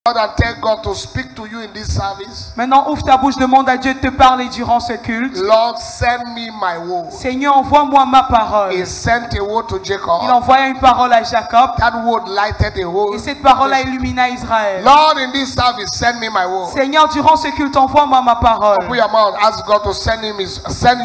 And tell God to speak to you in this service. Maintenant, ouvre ta bouche, demande à Dieu de te parler durant ce culte. Lord, send me my word. Seigneur, envoie-moi ma parole. He sent a word to Jacob. Il envoya une parole à Jacob. That word lighted a hole. Et cette parole a illuminé Israël. Lord, in this service, send me my word. Seigneur, durant ce culte, envoie-moi ma parole. Open your mouth, ask God to send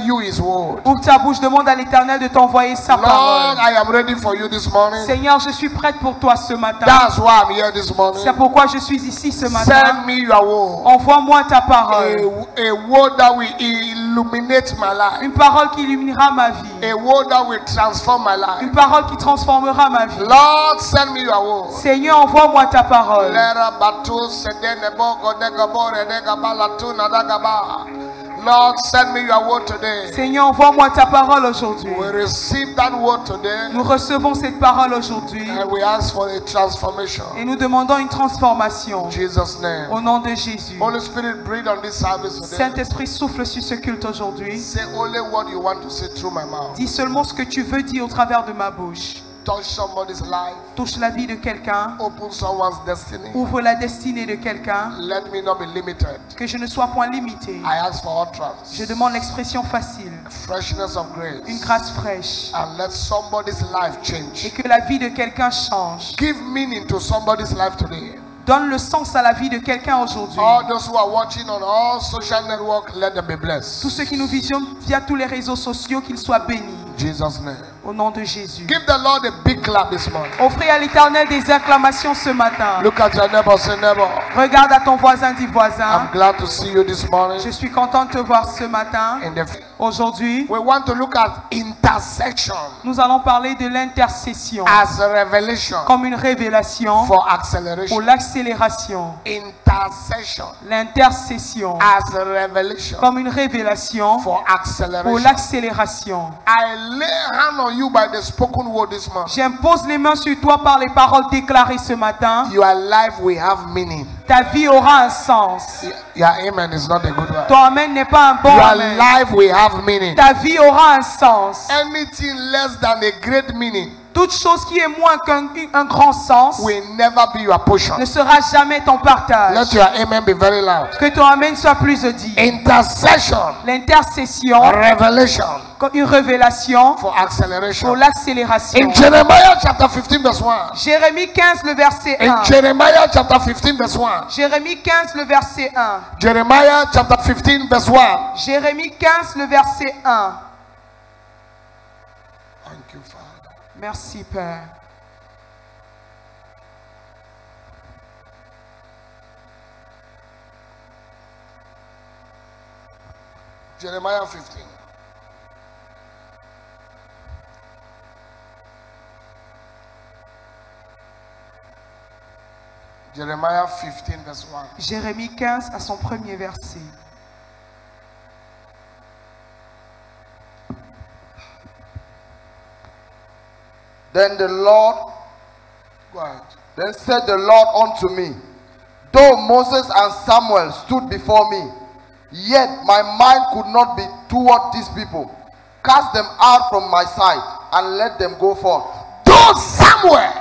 you His word. Ouvre ta bouche, demande à l'Éternel de t'envoyer sa parole. Lord, I am ready for you this morning. Seigneur, je suis prête pour toi ce matin. That's why I'm here this morning. C'est pourquoi je suis ici ce matin. Send me your word. Envoie-moi ta parole. A word that will illuminate my life. Une parole qui illuminera ma vie. A word that will transform my life. Une parole qui transformera ma vie. Lord, send me your word. Seigneur, envoie-moi ta parole. Lord, send me your word today. Seigneur, envoie-moi ta parole aujourd'hui. We receive that word today. Nous recevons cette parole aujourd'hui. And we ask for a transformation. Et nous demandons une transformation. In Jesus' name. Au nom de Jésus. Holy Spirit, breathe on this service today. Saint-Esprit, souffle sur ce culte aujourd'hui. Say only what you want to say through my mouth. Dis seulement ce que tu veux dire au travers de ma bouche. Touch somebody's life. Touche la vie de quelqu'un. Open someone's destiny. Ouvre la destinée de quelqu'un. Let me not be limited. Que je ne sois point limité. I ask for utterance. Je demande l'expression facile. Freshness of grace. Une grâce fraîche. And let somebody's life change. Et que la vie de quelqu'un change. Give meaning to somebody's life today. Donne le sens à la vie de quelqu'un aujourd'hui. All those who are watching on all social networks, let them be blessed. Tous ceux qui nous visionnent via tous les réseaux sociaux, qu'ils soient bénis. Jesus' name. Au nom de Jésus. Give the Lord a big clap this morning. Offrez à l'Éternel des acclamations ce matin. Look at your neighbor, say neighbor. Regarde à ton voisin, dis voisin. I'm glad to see you this morning. Je suis content de te voir ce matin. Aujourd'hui, we want to look at intersection. Nous allons parler de l'intercession. As a revelation. Comme une révélation. For acceleration. Pour l'accélération. Intercession. L'intercession. As a revelation. Comme une révélation. For acceleration. Pour l'accélération. I lay hand on you by the spoken word this morning. J'impose les mains sur toi par les paroles déclarées ce matin. Your life will have meaning. Ta vie aura un sens. Your amen is not a good one. Ton amen n'est pas un bon amen. Your life will have meaning. Ta vie aura un sens. Anything less than a great meaning. Toute chose qui est moins qu'un grand sens will never be your portion. Ne sera jamais ton partage. Let your amen be very loud. Que ton amen soit plus audible. Intercession. L'intercession. Revelation. Une révélation. For acceleration. Pour l'accélération. In Jeremiah chapter 15 verse 1. Jérémie 15 le verset 1. In Jeremiah chapter 15 verse 1. Jérémie 15 le verset 1. Jeremiah chapter 15 verse 1. Jérémie 15 le verset 1. Thank you, Father. Merci, Père. Jeremiah 15. Jeremiah 15 verse 1. Jérémie 15 à son premier verset. Then the Lord, go ahead. Then said the Lord unto me, though Moses and Samuel stood before me, yet my mind could not be toward these people. Cast them out from my sight and let them go forth. Though Samuel,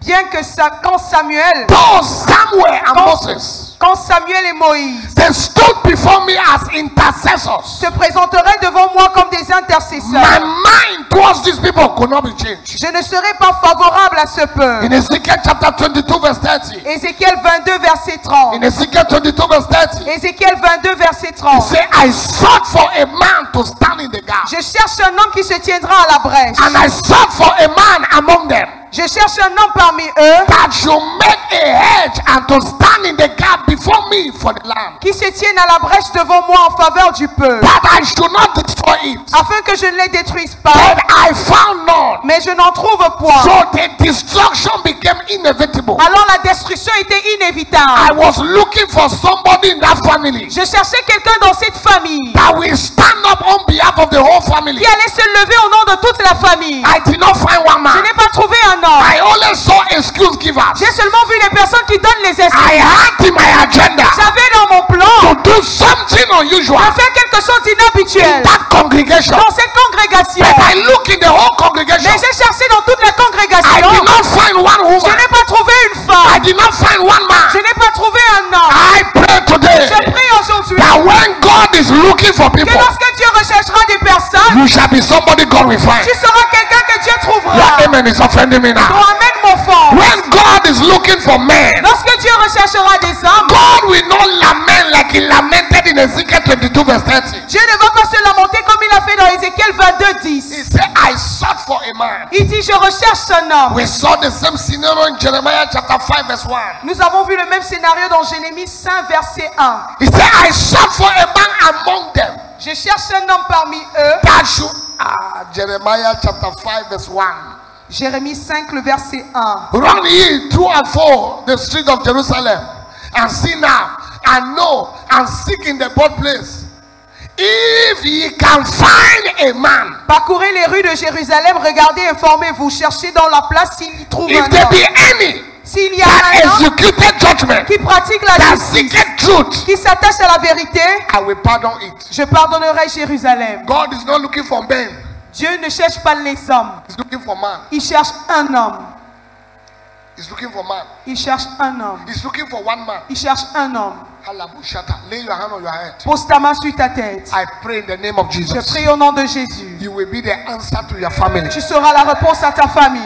bien que quand Samuel, though Samuel and Moses, quand Samuel et Moïse, they stood before me as intercessors, se présenteraient devant moi comme des intercesseurs. My mind towards these people could not be changed. Je ne serai pas favorable à ce peuple. In Ezekiel chapter 22 verse 30. Ézéchiel 22 verset 30. In Ezekiel 22 verse 30. Ézéchiel 22 verset 30. He said, I sought for a man to stand in the gap. Je cherche un homme qui se tiendra à la brèche. And I sought for a man among them. Je cherche un homme parmi eux that should make a hedge and to stand in the gap before me for the land. Qui se tienne à la brèche devant moi en faveur du peuple. That I should not destroy it. Afin que je ne les détruise pas. But I found none. Mais je n'en trouve point. So the destruction became inevitable. Alors la destruction était inévitable. I was looking for somebody in that family. Je cherchais quelqu'un dans cette famille. That will stand up on behalf of the whole family. Qui allait se lever au nom de toute la famille. I did not find one man. Je n'ai pas trouvé un homme. I only saw excuse givers. J'ai seulement vu les personnes qui donnent les excuses. I had in my agenda. J'avais dans mon plan to do something unusual. De faire quelque chose d'inhabituel. In that congregation. Dans cette congrégation. But I look in the whole congregation. Mais j'ai cherché dans toute la congrégation. I did not find one woman. Je n'ai pas trouvé une femme. I did not find one man. Je n'ai pas trouvé un homme. I pray today Je prie aujourd'hui that when God is looking for que people, lorsque Dieu recherchera des personnes, you shall be somebody God will find. tu seras quelqu'un que Dieu trouvera. Your amen is offending me Ton now. amen, mon fort. When God is looking for men, Lorsque Dieu recherchera des hommes, God will not lament like he lamented in Ezekiel 22 verse 30. Dieu ne va pas se lamenter comme il a fait dans Ézéchiel 22, 10. He said, I sought for a man. Il dit, je recherche un homme. We saw the same scenario in Jeremiah chapter 5 verse 1. Nous avons vu le même scénario dans Jérémie 5, verset 1. He said, I sought for a man among them. Je cherche un homme parmi eux. That should, Jeremiah chapter 5 verse 1. Jérémie 5, le verset 1. Run ye through and for the street of Jerusalem, and see now, and know, and seek in the broad place, if ye can find a man. Parcourez les rues de Jérusalem, regardez, informez-vous, cherchez dans la place s'il y trouve If un there homme. be any S'il y a that un homme executed judgment, qui pratique la that justice, seeketh truth, qui s'attache à la vérité, I will pardon it. je pardonnerai Jérusalem. God is not looking for men, Dieu ne cherche pas les hommes, He's looking for man. il cherche un homme. He's looking for man. Il cherche un homme. He's looking for one man. Il cherche un homme. Halabushata. Lay your hand on your head. Pose ta main sur ta tête. I pray in the name of Je Jesus. prie au nom de Jésus. You will be the answer to your family. Tu seras la réponse à ta famille.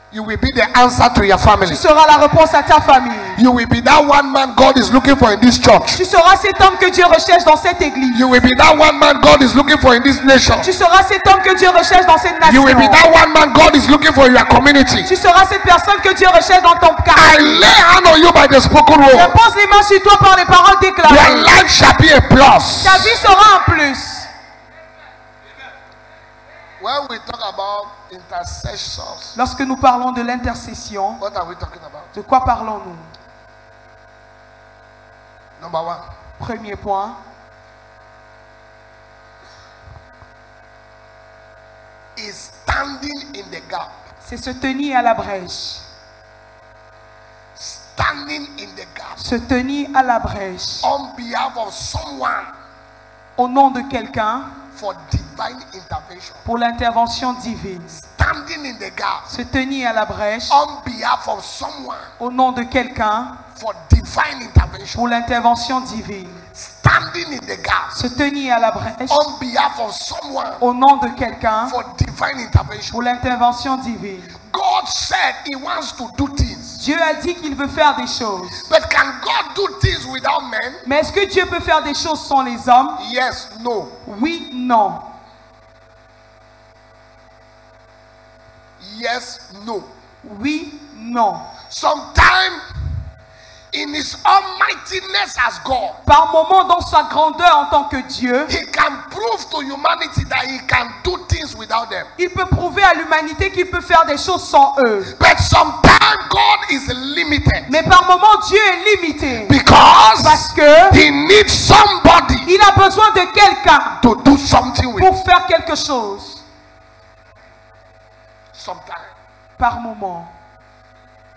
You will be the answer to your family. Tu seras la réponse à ta famille. You will be that one man God is looking for in this church. Tu seras cet homme que Dieu recherche dans cette église. You will be that one man God is looking for in this nation. Tu seras cet homme que Dieu recherche dans cette You nation. will be that one man God is looking for in your community. Tu seras cette personne que Dieu recherche dans ton I quartier. lay hand on you by the spoken Je word. pose les mains sur toi par les paroles Your déclarées. life shall be a plus. Ta vie sera un plus. When we talk about intercessions, Lorsque nous parlons de l'intercession, what are we talking about? de quoi parlons-nous? Number one, Premier point, is standing in the gap. c'est se tenir à la brèche. Standing in the gap Se tenir à la brèche on behalf of someone au nom de quelqu'un for divine intervention. pour l'intervention divine. Standing in the gap Se tenir à la brèche on behalf of someone au nom de quelqu'un for divine intervention. pour l'intervention divine. Standing in the gap Se tenir à la brèche on behalf of someone au nom de quelqu'un for divine intervention. pour l'intervention divine. God said He wants to do things, Dieu a dit qu'il veut faire des choses. but can God do things without men? Mais est-ce que Dieu peut faire des choses sans les hommes? Yes, no. Oui, non. Yes, no. Oui, non. Sometime in His almightiness as God, Par moment, dans sa grandeur en tant que Dieu, He can prove to humanity that He can do things without them. il peut prouver à l'humanité qu'il peut faire des choses sans eux. But sometimes God is limited Mais par moment, Dieu est limité. because Parce que He needs somebody il a besoin de quelqu'un to do something with. pour faire quelque chose. Sometimes Par moment,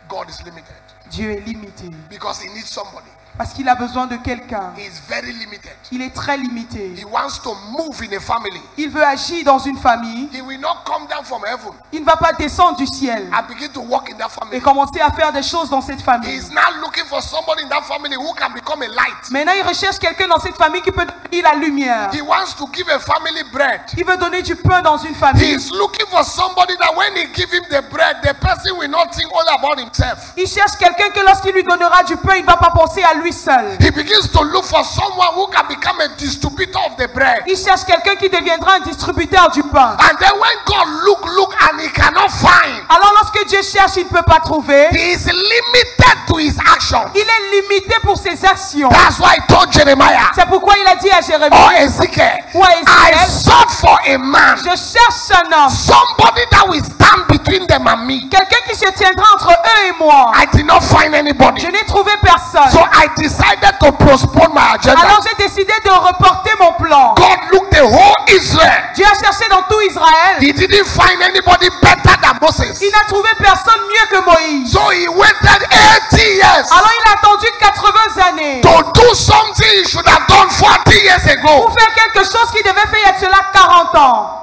God is limited Dieu est limité. because He needs somebody. Parce qu'il a besoin de quelqu'un. He is very limited. Il est très limité. He wants to move in a family. Il veut agir dans une famille. He will not come down from heaven Il ne va pas descendre du ciel and begin to walk in that family. et commencer à faire des choses dans cette He famille. is now looking for somebody in that family who can become a light. Maintenant, il recherche quelqu'un dans cette famille qui peut donner la lumière. He wants to give a family bread. Il veut donner du pain dans une He famille. is looking for somebody that when he give him the bread, the person will not think only about himself. Il cherche quelqu'un que lorsqu'il lui donnera du pain, il ne va pas penser à lui seul. He begins to look for someone who can become a distributor of the bread. Il cherche quelqu'un qui deviendra un distributeur du pain. And then when God look and he cannot find, Alors lorsque Dieu cherche, il ne peut pas trouver. he is limited to his action. Il est limité pour ses actions. That's why he told Jeremiah C'est pourquoi il a dit à Jérémie, or Ezekiel, ou à I Ézéchiel, sought for a man, je cherche un homme. somebody that will stand between them and me. Quelqu'un qui se tiendra entre eux et moi. I did not find anybody. Je n'ai trouvé personne. So I decided to postpone my agenda. Alors j'ai décidé de reporter mon plan. God looked the whole Israel. Dieu a cherché dans tout Israël. He didn't find anybody better than Moses. Il n'a trouvé personne mieux que Moïse. So he waited 80 years Alors il a attendu 80 années to do something he should have done 40 years ago. pour faire quelque chose qu'il devait faire il y a de cela 40 ans.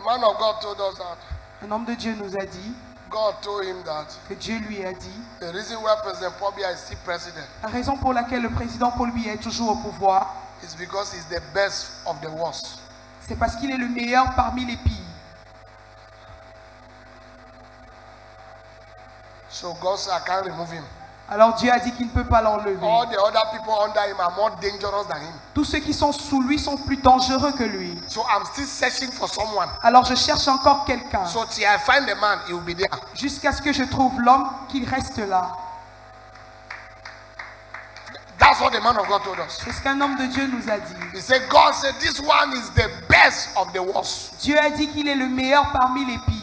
man of God told us that. Un homme de Dieu nous a dit, God told him that que Dieu lui a dit, the reason why President Paul Biya is still president la raison pour laquelle le président Paul Biya est toujours au pouvoir, is because he's the best of the worst. c'est parce qu'il est le meilleur parmi les pires. So God said, I can't remove him. Alors Dieu a dit qu'il ne peut pas l'enlever. All the other people under him are more dangerous than him. Tous ceux qui sont sous lui sont plus dangereux que lui. So I'm still searching for someone. Alors je cherche encore quelqu'un. So till I find the man, he will be there. Jusqu'à ce que je trouve l'homme qu'il reste là. That's what the man of God told us. C'est ce qu'un homme de Dieu nous a dit. He said, God said, this one is the best of the worst. Dieu a dit qu'il est le meilleur parmi les pires.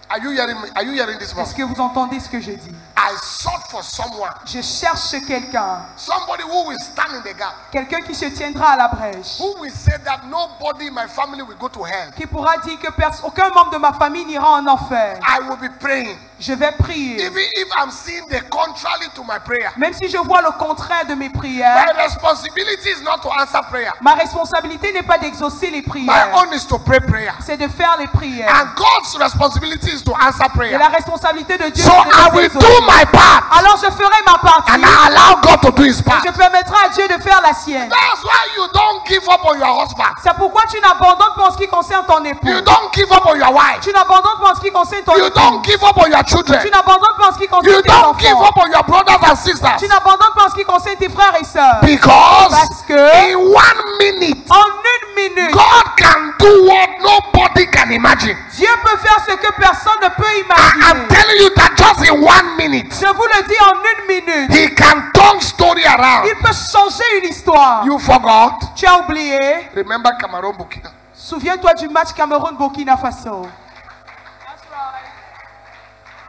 Are you hearing me? Are you hearing this Est-ce morning? que vous entendez ce que je dis? I sought for someone. Je cherche quelqu'un. Somebody who will stand in the gap. Quelqu'un qui se tiendra à la brèche. Who will say that nobody in my family will go to hell. Qui pourra dire que aucun membre de ma famille n'ira en enfer. I will be praying. Je vais prier. Even if I'm seeing the contrary to my prayer. Même si je vois le contraire de mes prières. My responsibility is not to answer prayer. Ma responsabilité n'est pas d'exaucer les My prières. own is to pray prayer. C'est de faire les prières. And God's responsibility is to answer Et prayer. la responsabilité de Dieu So c'est de I les will exaucer. do my part. Alors je ferai ma partie. And I allow God to do his part. Et je permettrai à Dieu de faire la sienne. That's why you don't give up on your husband. C'est pourquoi tu n'abandonnes pas en ce qui concerne ton époux. You don't give up on your wife. Tu n'abandonnes pas en ce qui concerne ton You époux. don't give up on your children. Tu n'abandonnes pas en ce qui concerne You tes don't give enfants. up on your brothers and sisters. Tu n'abandonnes pas en ce qui concerne tes frères et sœurs. Because Parce que in 1 minute, en une minute, God can do what nobody can imagine. Dieu peut faire ce que personne ne peut I'm imaginer. telling you that just in 1 minute, Je vous le dis en une minute. He can turn story around. Il peut changer une histoire. You forgot? Tu as oublié. Remember Cameroon Burkina? Souviens-toi du match Cameroun-Burkina Faso.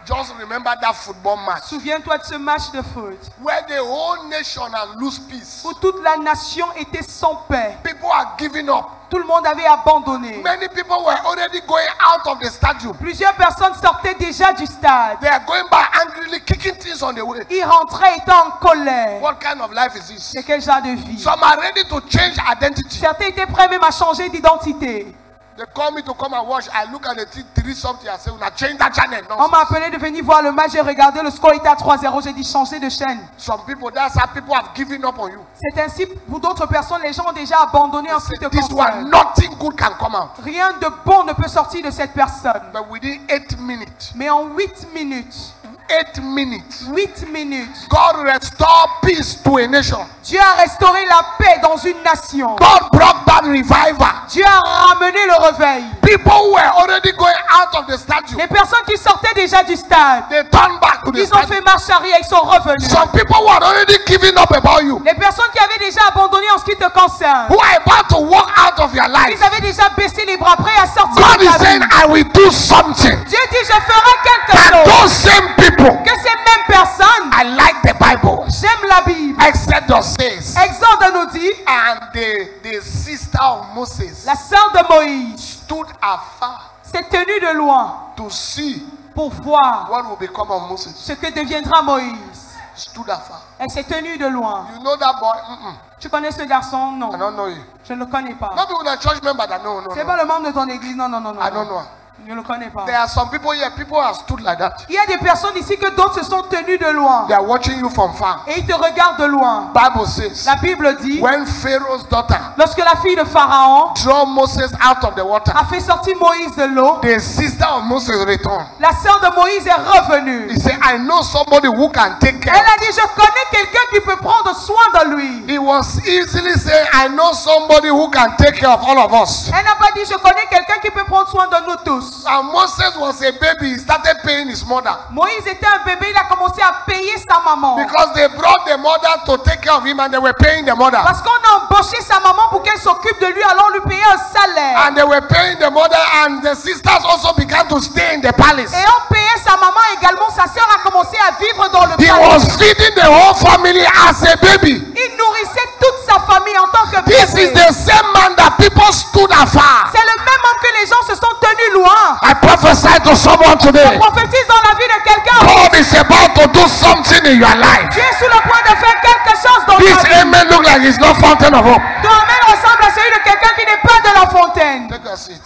Just remember that football match Souviens-toi de ce match de foot where the whole nation had lose peace. où toute la nation était sans paix. People are giving up. Tout le monde avait abandonné. Many people were already going out of the stadium. Plusieurs personnes sortaient déjà du stade. They are going by angrily kicking things on the way. Ils rentraient étant en colère. What kind of life is this? C'est quel genre de vie? Some are ready to change identity. Certains étaient prêts même à changer d'identité. They call me to come and watch. I look at the three something. I say, "Una change that channel." On m'a appelé de venir voir le match. J'ai regardé, le score était à 3-0. J'ai dit changer de chaîne. Some people, that's how people have given up on you. C'est ainsi pour d'autres personnes. Les gens ont déjà abandonné en ce qui te This one, concerne. nothing good can come out. Rien de bon ne peut sortir de cette personne. But within 8 minutes, Mais en 8 minutes, 8 minutes, 8 minutes, God restore peace to a nation. Dieu a restauré la paix dans une nation. God brought back revival. Dieu a ramené le réveil. People who were already going out of the stadium, Les personnes qui sortaient déjà du stade, they turned back to the ils ont stadium. fait marche arrière, ils sont revenus. Some people who had already given up about you, Les personnes qui avaient déjà abandonné en ce qui te concerne, who are about to walk out of your life, ils avaient déjà baissé les bras prêts à sortir God de is ta saying, vie. I will do something. Dieu dit, je ferai quelque And chose. those same people, Que ces mêmes personnes, I like the Bible. j'aime la Bible. Exodus says, Exode nous dit, and the sister of Moses la sœur de Moïse stood afar s'est tenue de loin to see pour voir what will become of Moses. ce que deviendra Moïse. Stood afar. Elle s'est tenue de loin. You know that boy? Tu connais ce garçon? Non. I don't know you. Je ne le connais pas. Not even a church member that no. C'est pas le membre de ton église? Non, non, non, non. I don't know. Je ne le connais pas. There are some people here, people have stood like that. Il y a des personnes ici que d'autres se sont tenus de loin. They are watching you from far. Et ils te regardent de loin. Bible says, La Bible dit, when Pharaoh's daughter lorsque la fille de Pharaon drew Moses out of the water, a fait sortir Moïse de l'eau, the sister of Moses returned. la sœur de Moïse est revenue. He said, I know somebody who can take care. Elle a dit, je connais quelqu'un qui peut prendre soin de lui. He was easily saying, I know somebody who can take care of all of us. Elle n'a pas dit, je connais quelqu'un qui peut prendre soin de nous tous. And Moses was a baby. He started paying his mother. Moïse était un bébé, il a commencé à payer sa maman. Because they brought the mother to take care of him and they were paying the mother. Parce qu'on a embauché sa maman pour qu'elle s'occupe de lui, alors on lui payait un salaire. And they were paying the mother and the sisters also began to stay in the palace. Et on payait sa maman également, sa sœur a commencé à vivre dans le He palais. was feeding the whole family as a baby. Il nourrissait toute sa famille en tant que This is bébé. the same man that people stood afar. C'est le même homme que les gens se sont tenus loin. I prophesy to someone today. Prophétise dans la vie de quelqu'un. God is about to do something in your life. Tu es sur le point de faire quelque chose dans This ta vie. amen look like it's not fountain of hope. Ton amen ressemble à celui de quelqu'un qui n'est pas de la fontaine. Amen. Take a seat.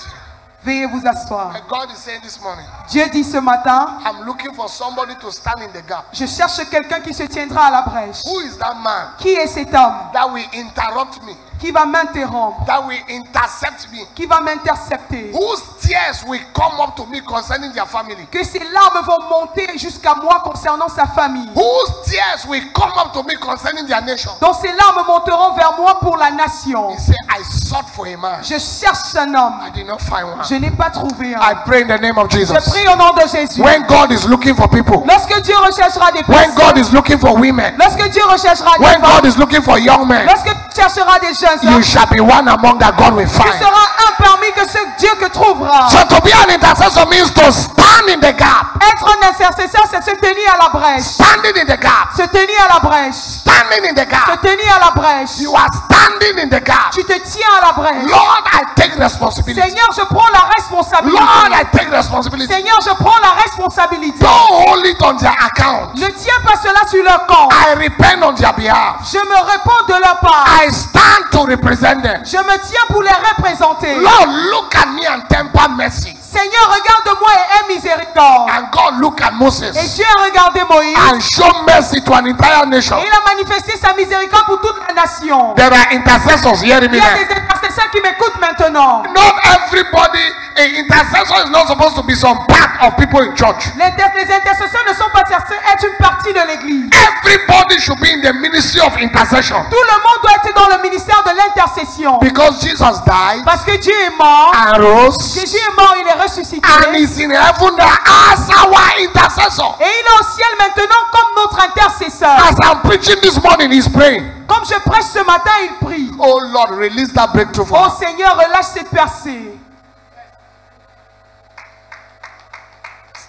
Veuillez vous asseoir. And God is saying this morning, Dieu dit ce matin, I'm looking for somebody to stand in the gap. je cherche quelqu'un qui se tiendra à la brèche. Who is that man Qui est cet homme that will interrupt me, qui va m'interrompre, that will intercept me, qui va m'intercepter? whose tears will come up to me concerning their family, Que ses larmes vont monter jusqu'à moi concernant sa famille. whose tears will come up to me concerning their nation? Dont ses larmes monteront vers moi pour la nation. He said, I sought for a man. Je cherche un homme. I did not find one. Je n'ai pas trouvé I un. pray in the name of Je Jesus. prie au nom de Jésus. When God is looking for people, Lorsque Dieu recherchera des when God personnes, is looking for women, lorsque Dieu recherchera des when God femmes, is looking for young men, lorsque Dieu cherchera des jeunes you hommes, shall be one among that God will tu find. seras un parmi que ce Dieu que trouvera. So to be an intercessor means to stand in the gap. Être un intercesseur, c'est se tenir à la brèche. Standing in the gap. Se tenir à la brèche. Standing in the Se gap. tenir à la brèche. You are standing in the gap. Tu te tiens à la brèche. Lord, I take responsibility. Seigneur, je prends la responsabilité. Lord, I take responsibility. Seigneur, je prends la responsabilité. Don't hold it on their account. Ne tiens pas cela sur leur compte. I repent on their behalf. Je me réponds de leur part. I stand to represent them. Je me tiens pour les représenter. Lord, look at me and temper mercy. Seigneur, regarde-moi et aie miséricorde. And God look at Et Moses Dieu a regardé Moïse. and show mercy to an entire nation. Et il a manifesté sa miséricorde pour toute la nation. There are intercessors hearing Il me y a now. des intercesseurs qui m'écoutent maintenant. Not everybody, an intercessor is not supposed to be some part of people in church. Les intercesseurs ne sont pas censés être une partie de l'église. Everybody should be in the ministry of intercession. Tout le monde doit être dans le ministère de l'intercession. Because Jesus died Parce que Dieu est mort. and rose Jésus est mort, il est ressuscité. and is in heaven now as our intercessor. Et il est au ciel maintenant comme notre intercesseur. As I'm preaching this morning, he's praying. Comme je prêche ce matin, il prie. Oh Lord, release that breakthrough for Oh us. Seigneur, relâche cette percée.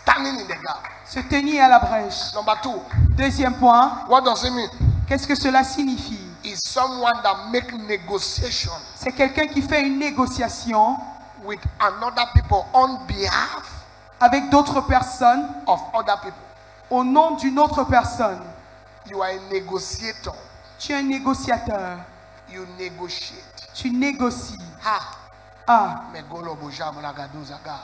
Standing in the gap. Se tenir à la brèche. Number 2, Deuxième point, what does it mean? qu'est-ce que cela signifie? Is someone that make negotiation C'est quelqu'un qui fait une négociation with another people on behalf avec d'autres personnes of other people. au nom d'une autre personne. You are a negotiator. Tu es un négociateur. You negotiate. Tu négocies. Ha. Ah, Megolo bojam lagadozaga.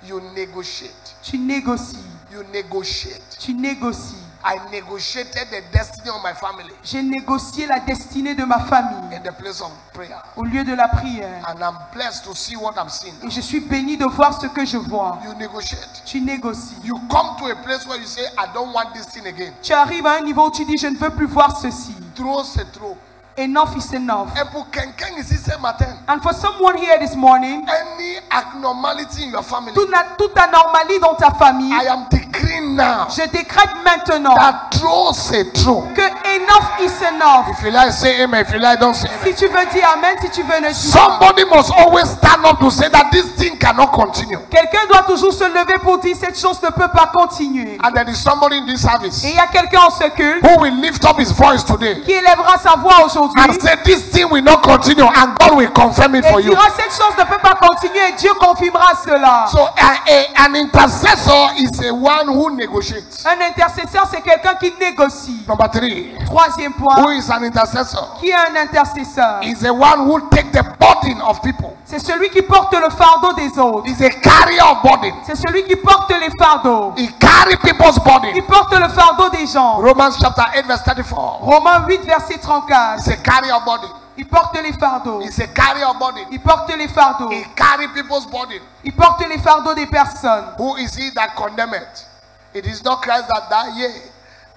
You negotiate. tu négocies. You negotiate. Tu négocies. I negotiated the destiny of my family J'ai négocié la destinée de ma famille in the place of prayer. au lieu de la prière. And I'm blessed to see what I'm seeing. Et je suis béni de voir ce que je vois. You negotiate. Tu négocies. You come to a place where you say, I don't want this thing again. Tu arrives à un niveau où tu dis, je ne veux plus voir ceci. Throw, c'est trop. Enough is enough. Et pour quelqu'un ici ce matin, And for someone here this morning, any abnormality in your family, toute anomalie dans ta famille, I am decreeing now je décrète maintenant that throw, c'est trop. que enough is enough. If you like, say amen. If you like, don't say amen. Si tu veux dire amen, si tu veux ne dire pas. Somebody must always stand up to say that this thing cannot continue. Quelqu'un doit toujours se lever pour dire cette chose ne peut pas continuer. And there is somebody in this service Et il y a quelqu'un en ce culte who will lift up his voice today qui élèvera sa voix aujourd'hui and say this thing will not continue and God will confirm it for et you. dira cette chose ne peut pas continuer et Dieu confirmera cela. So an intercessor is a one who negotiates. Un intercesseur, c'est quelqu'un qui négocie. Number 3, Troisième who point, is an intercessor? qui est un intercesseur? Is the one who take the burden of people. C'est celui qui porte le fardeau des autres. Is a carrier of burden. C'est celui qui porte les fardeaux. He carry people's burden. Il porte le fardeau des gens. Romans chapter 8 verse 34. Romains 8, verset 34. He's a carrier of burden. Il porte les fardeaux. He's a carrier of burden. Il porte les fardeaux. He carry people's burden. Il porte les fardeaux des personnes. Who is he that condemneth? It is not Christ that died, yea,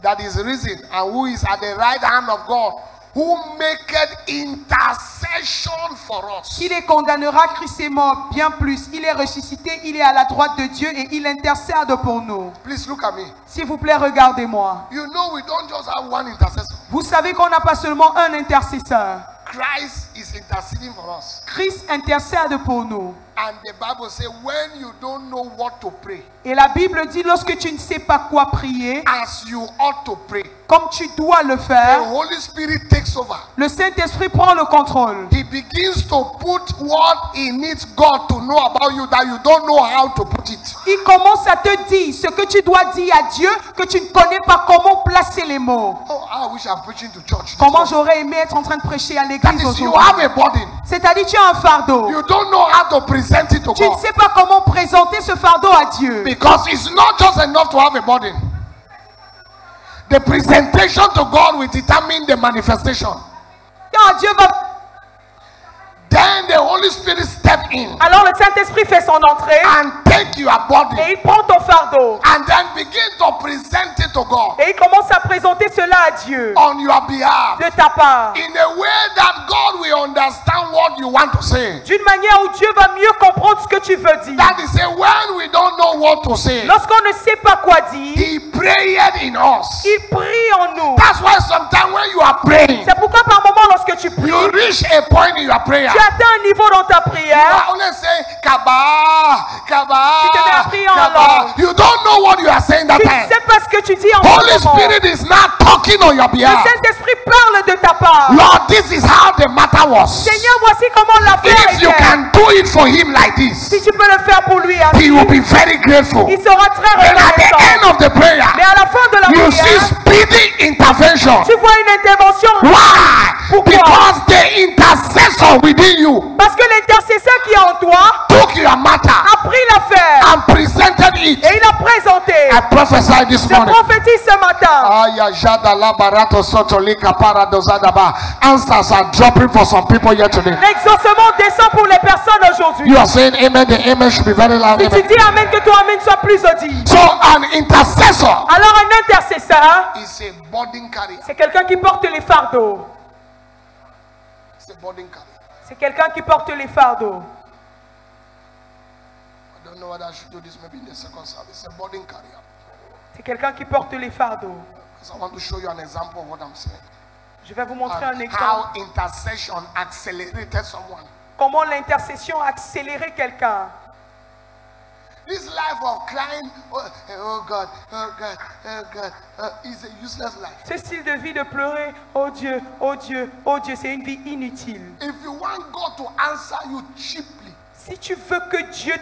that is risen, and who is at the right hand of God, who maketh intercession for us. Qui les condamnera? Christ est mort, bien plus. Il est ressuscité, il est à la droite de Dieu et il intercède pour nous. Please look at me. S'il vous plaît, regardez-moi. You know we don't just have one intercessor. Vous savez qu'on n'a pas seulement un intercesseur. Christ is interceding for us. Christ intercède pour nous. And the Bible says when you don't know what to pray, Et la Bible dit, lorsque tu ne sais pas quoi prier, as you ought to pray, comme tu dois le the faire, Holy Spirit takes over. le Saint-Esprit prend le contrôle. He begins to put what he needs God to know about you that you don't know how to put it. Il commence à te dire ce que tu dois dire à Dieu, que tu ne connais pas comment placer les mots. Oh, I wish I'm preaching to church. Comment j'aurais aimé être en train de prêcher à That l'église is, you aujourd'hui. have a burden. C'est-à-dire tu as un fardeau. You don't know how to present it to Tu ne God. sais pas comment présenter ce fardeau à Dieu. Because it's not just enough to have a burden. The presentation to God will determine the manifestation. Quand Dieu va... Then the Holy Spirit step in Alors le Saint-Esprit fait son entrée and take your burden et il prend ton fardeau. and then begin to present it to God Et il commence à présenter cela à Dieu on your behalf de ta part. in a way that God will understand what you want to say. D'une manière où Dieu va mieux comprendre ce que tu veux dire. That is, when we don't know what to say, Lorsqu'on ne sait pas quoi dire, He prayed in us. il prie en nous. That's why sometimes when you are praying, C'est pourquoi par moment lorsque tu pries, you reach a point in your prayer. tu atteins un niveau dans ta You prière. are only saying Kaba, Kaba, Tu te mets à prier en Kaba. langue. You don't know what you are saying that Tu ne time. sais pas ce que tu dis en Holy ce moment. Spirit is now talking on your Le behalf. Saint-Esprit parle de ta part. Lord, this is how the matter was. Seigneur, voici comment l'affaire If you est. can do it for him like this, Si tu peux le faire pour lui, he will be very grateful. il sera très And at the end reconnaissant. of the prayer, Mais à la fin de la you see prière, speedy intervention. tu vois une intervention. Why? Pourquoi? Because the intercessor within you Parce que l'intercesseur qui est en toi took your matter a pris l'affaire and presented it. et il a présenté. I prophesy this Je morning. prophétise ce matin. Aya jada la barato soto lika paradozadaba. Answers are dropping for some people here today. L'exaucement descend pour les personnes aujourd'hui. You are saying amen. The amen should be very loud. Si tu Amen. dis amen, que ton amen soit plus audible. So an intercessor Alors un intercesseur, is a burden carrier. c'est quelqu'un qui porte les fardeaux. It's a burden carrier. C'est quelqu'un qui porte les fardeaux. I don't know whether I should do this maybe in the second service. It's a burden carrier. C'est quelqu'un qui porte les fardeaux. Because I want to show you an example of what I'm saying. Je vais vous montrer un And exemple. how intercession accelerated someone. Comment l'intercession a accéléré quelqu'un. This life of crying, oh God, oh God, oh God, is a useless life. Ce style de vie de pleurer, oh Dieu, oh Dieu, oh Dieu, c'est une vie inutile. If you want God to answer you cheaply, Si tu veux que Dieu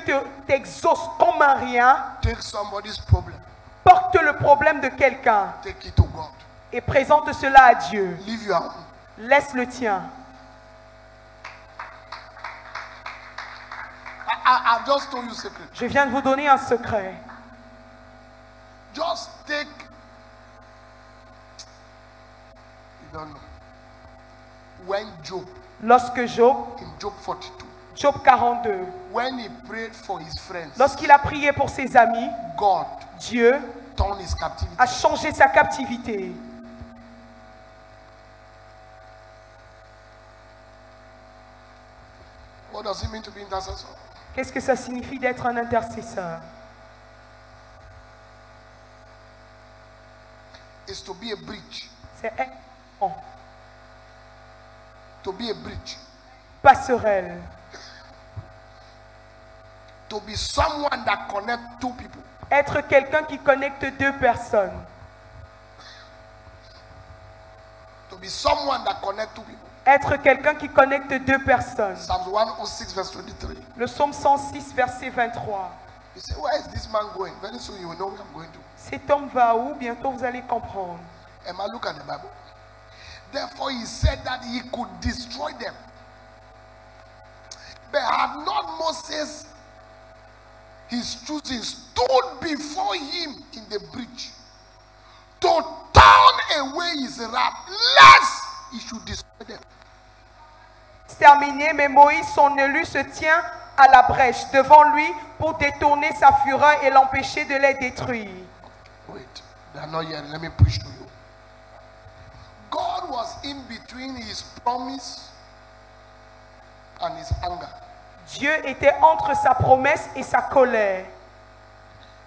t'exauce comme un rien, take somebody's problem, porte le problème de quelqu'un take it to God. et présente cela à Dieu. Leave your own. Laisse le tien. I've just told you a secret. Je viens de vous donner un secret. Just take. You don't know. When Job, Lorsque Job, in Job 42, Job 42, when he prayed for his friends, lorsqu'il a prié pour ses amis, God Dieu turned his captivity. a changé sa captivité. What does it mean to be intercessor? Qu'est-ce que ça signifie d'être un intercesseur? It's to be a bridge. C'est un pont, To be a bridge. passerelle. To be someone that connects two people. Être quelqu'un qui connecte deux personnes. To be someone that connects two people. Être quelqu'un qui connecte deux personnes. Psalms 106 verse 23. Le psaume 106, verset 23. You say, where is this man going? Very soon you will know where I'm going to. Cet homme va où? Bientôt vous allez comprendre. Emma, look at the Bible. Therefore he said that he could destroy them. But had not Moses, his choosing, stood before him in the breach to turn away his wrath, lest he should destroy them. Terminé, mais Moïse, son élu, se tient à la brèche devant lui pour détourner sa fureur et l'empêcher de les détruire. Wait, they are not yet. Let me preach to you. God was in between his promise and his anger. Dieu était entre sa promesse et sa colère.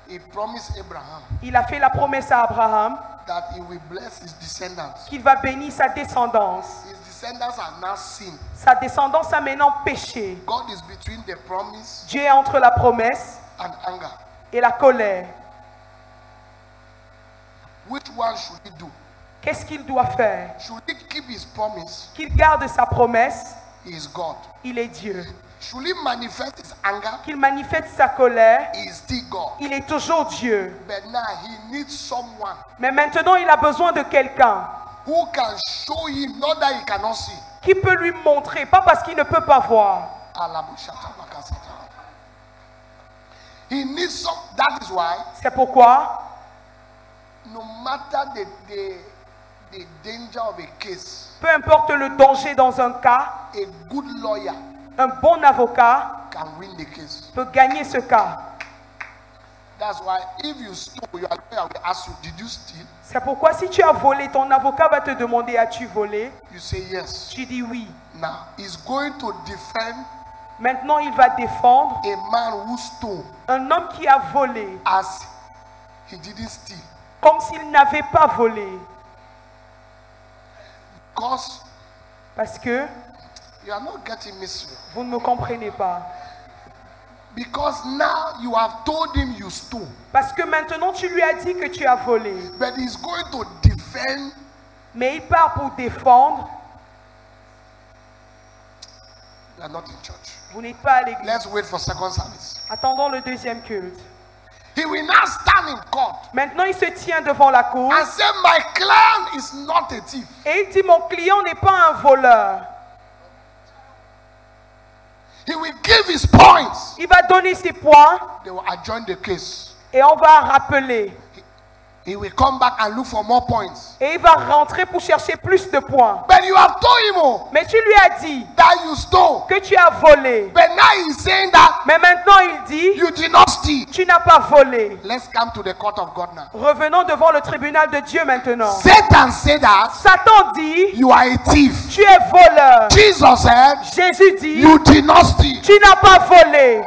He promised Abraham Il a fait la promesse à Abraham that he will bless his descendants. qu'il va bénir sa descendance. His descendants are now sin. Sa descendance a maintenant péché. God is between the promise Dieu est entre la promesse and anger. et la colère. Which one should he do? Qu'est-ce qu'il doit faire? Should he keep his promise? Qu'il garde sa promesse, He is God. il est Dieu. Should he manifest his anger? Qu'il manifeste sa colère, He is still God. il est toujours Dieu. But now he needs someone Mais maintenant, il a besoin de quelqu'un who can show him, not that he cannot see. qui peut lui montrer, pas parce qu'il ne peut pas voir. He needs some. That is why, C'est pourquoi, no matter the danger of a case, peu importe le danger dans un cas, a good lawyer un bon avocat can win the case. peut gagner ce cas. That's why if you stole, your lawyer will ask you, did you steal? C'est pourquoi si tu as volé, ton avocat va te demander, as-tu volé? You say yes. Tu dis oui. Now, he's going to defend Maintenant, il va défendre a man who stole un homme qui a volé, as he didn't steal. comme s'il n'avait pas volé. Because Parce que you are not getting me, sir. vous ne me comprenez pas. Because now you have told him you stole. Parce que maintenant, tu lui as dit que tu as volé. But he's going to defend. Mais il part pour défendre. You are not in church. Vous n'êtes pas à l'église. Let's wait for second service. Attendons le deuxième culte. He will now stand in court Maintenant, il se tient devant la cour and say, my client is not a thief. et il dit, mon client n'est pas un voleur. He will give his points. Il va donner ses points They will adjourn the case. et on va rappeler. He will come back and look for more points. Et il va rentrer pour chercher plus de points. But you have told him oh, Mais tu lui as dit that you stole. que tu as volé. But now he's saying that Mais maintenant, il dit, you did not steal. tu n'as pas volé. Let's come to the court of God now. Revenons devant le tribunal de Dieu maintenant. Satan said that Satan dit, you are a thief. tu es voleur. Jesus said Jésus dit, you did not steal. tu n'as pas volé.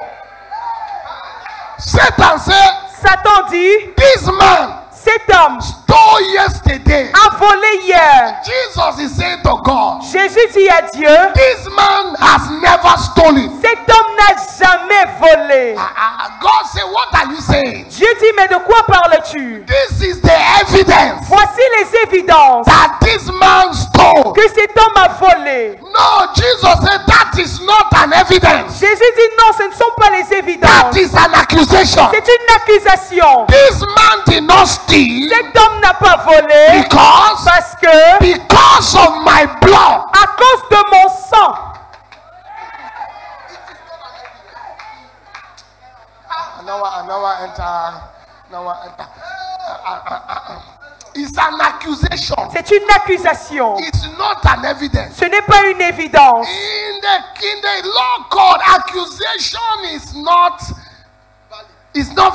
Satan said Satan dit, this man cet homme stole yesterday. a volé hier. Jesus is saying to God, Jésus dit à Dieu, this man has never stolen. cet homme n'a jamais volé. God said, what are you saying? Dieu dit, mais de quoi parles-tu? This is the evidence Voici les évidences that this man stole. que cet homme a volé. No, Jesus said that is not an evidence. Jésus dit non, ce ne sont pas les That évidences. is an accusation. C'est une accusation. This man did not steal Cet homme n'a pas volé parce que because of my blood. à cause de mon sang. Now I enter. It's an accusation. C'est une accusation. It's not an evidence. Ce n'est pas une évidence. In the law code, accusation is not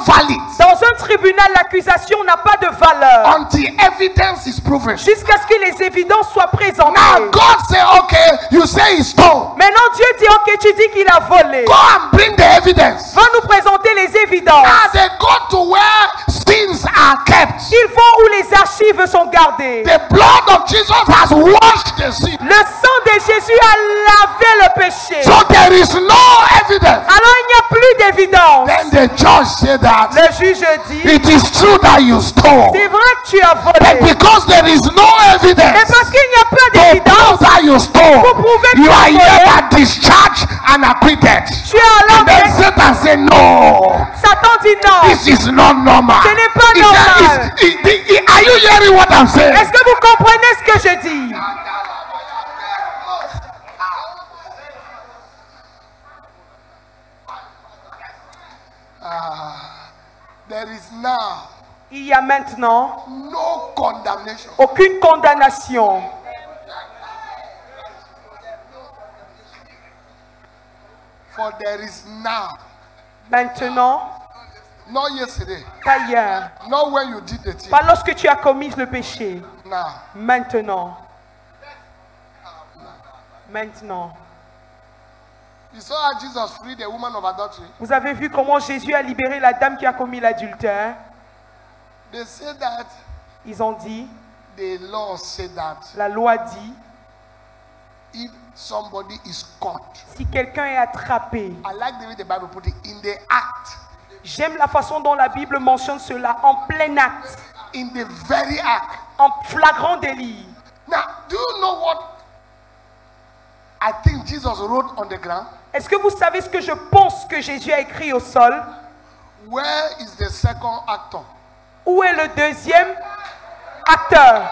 valid Dans un tribunal, l'accusation n'a pas de valeur until evidence is proven. jusqu'à ce que les évidences soient présentées. Now God say, okay, you say he stole. Maintenant, Dieu dit, ok, tu dis qu'il a volé. Go and bring the evidence. Va nous présenter les évidences. Now they go to where sins are kept. Ils vont où les archives sont gardées. The blood of Jesus has washed the sin. Le sang de Jésus a lavé le péché. So there is no evidence. Alors il n'y a plus d'évidence. Then the judge said that Le juge dit, it is true that you stole. c'est vrai que tu as But volé. because there is no Mais evidence parce qu'il n'y a pas to prove d'évidence, that you stole, pour prouver que you tu are as volé, hereby discharged and acquitted. tu as alors And then Satan said, no, Satan dit non. this is not normal. Ce n'est pas He normal. said, are you hearing what I'm saying? Est-ce que vous comprenez ce que je dis? There is now Il y a maintenant no condemnation. aucune condamnation. For there is now, Maintenant, not yesterday, pas hier, not when you did the thing. pas lorsque tu as commis le péché. Now, Maintenant. Maintenant. you saw how Jesus freed the woman of adultery. Vous avez vu comment Jésus a libéré la dame qui a commis l'adultère? They said that Ils ont dit, the law said that la loi dit, if somebody is caught, si quelqu'un est attrapé, I like the way the Bible put it, in the act, j'aime la façon dont la Bible mentionne cela, en plein acte, in the very act. en flagrant délit. Now, do you know what I think Jesus wrote on the ground? Est-ce que vous savez ce que je pense que Jésus a écrit au sol? Where is the second actor? Où est le deuxième acteur?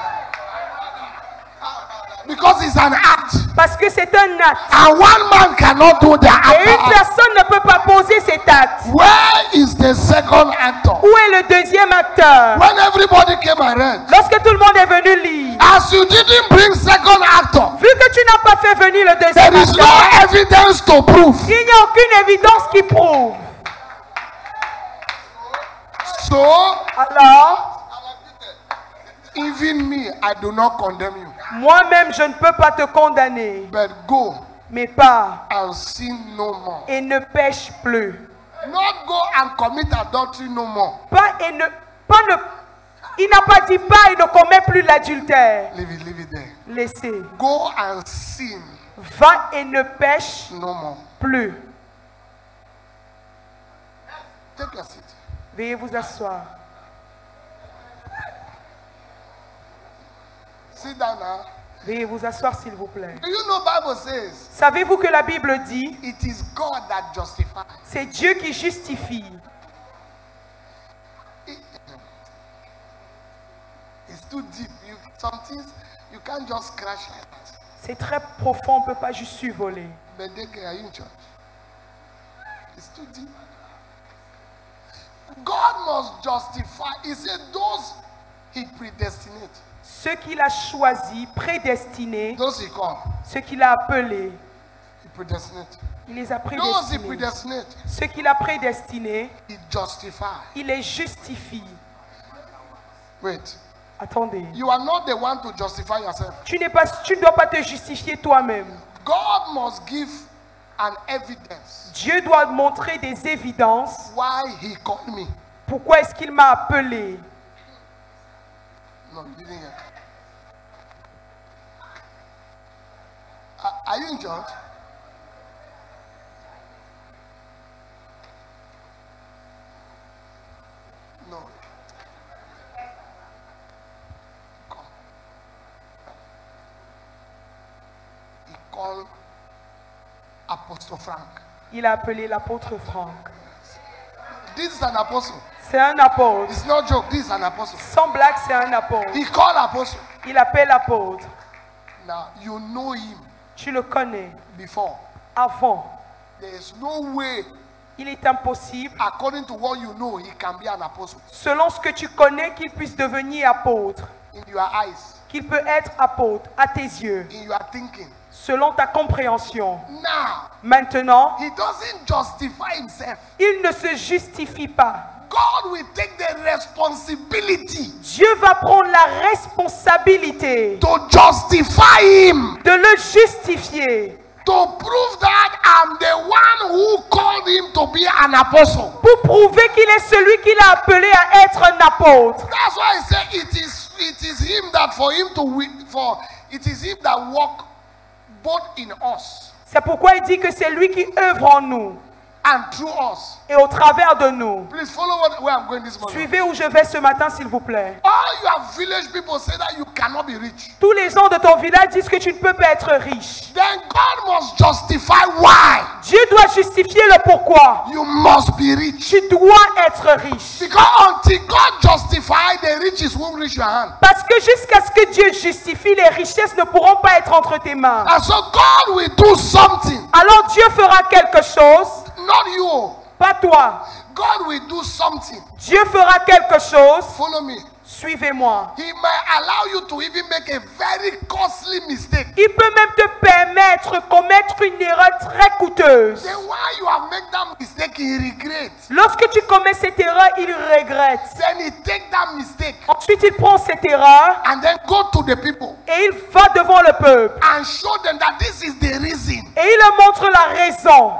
Because it's an act. Parce que c'est un acte. And one man cannot do the Et une act. personne ne peut pas poser cet acte. Where is the second actor? Où est le deuxième acteur? When everybody came around, Lorsque tout le monde est venu lire, as you didn't bring second actor, vu que tu n'as pas fait venir le deuxième there is acteur, no evidence to prove. il n'y a aucune évidence qui prouve. So, Alors, even me, I do not condemn you. moi-même, je ne peux pas te condamner, But go mais pars and sin no more. et ne pêche plus. Not go and commit adultery no more. Il n'a pas dit pas et ne commet plus l'adultère. Leave it there. Laissez. Go and sin Va et ne pêche no more. plus. Take a seat. Veuillez vous asseoir. Sit down now. Veuillez vous asseoir, s'il vous plaît. Do you know Bible says Savez-vous que la Bible dit, it is God that justifies? c'est Dieu qui justifie. It's too deep. Some things you can't just scratch like that. C'est très profond, on ne peut pas juste survoler. But they are in church. It's too deep. God must justify. He said those he predestinated. Ceux qu'il a choisis, prédestinés, Those he called. ceux qu'il a appelés, He predestinated. il les a Those he prédestinés. predestinated. Ceux qu'il a prédestinés, He justified. il les justifie. Wait. Attendez. You are not the one to justify yourself. Tu ne dois pas te justifier toi-même. God must give an evidence Dieu doit montrer des évidences. why he called me. Pourquoi est-ce qu'il m'a appelé? No, you didn't hear. Are you in church? No. Come. He called Apostle Frank. Il a appelé l'apôtre Franck. This is an apostle. C'est un apôtre. It's not joke. This is an apostle. Sans blague, c'est un apôtre. He called apostle. Il appelle apôtre. Now you know him Tu le connais. before. Avant, There is no way, il est impossible, according to what you know, he can be an apostle selon ce que tu connais, qu'il puisse devenir apôtre. in your eyes, Qu'il peut être apôtre à tes yeux, in your thinking. selon ta compréhension. Now, Maintenant, he doesn't justify himself. il ne se justifie pas. God will take the responsibility Dieu va prendre la responsabilité to justify him, de le justifier to prove that I'm the one who called him to be an apostle. pour prouver qu'il est celui qui l'a appelé à être un apôtre. That's why I say it is him that it is him that work both in us C'est pourquoi il dit que c'est lui qui œuvre en nous and through us. et au travers de nous. Please follow where I'm going this morning. Suivez où je vais ce matin, s'il vous plaît. All your village people say that you cannot be rich. Tous les gens de ton village disent que tu ne peux pas être riche. Then God must justify why Dieu doit justifier le pourquoi. you must be rich. Tu dois être riche. Because until God justify, the riches won't reach your hand. Parce que jusqu'à ce que Dieu justifie, les richesses ne pourront pas être entre tes mains. And so God will do something. Alors Dieu fera quelque chose, Not you. pas toi. God will do something. Dieu fera quelque chose. Follow me. Suivez-moi. He might allow you to even make a very costly mistake. Il peut même te permettre de commettre une erreur très coûteuse. Then why you have made that mistake, he regrets. Lorsque tu commets cette erreur, il regrette. Then he take that mistake Ensuite, il prend cette erreur and then go to the people et il va devant le peuple. and show them that this is the reason Et il leur montre la raison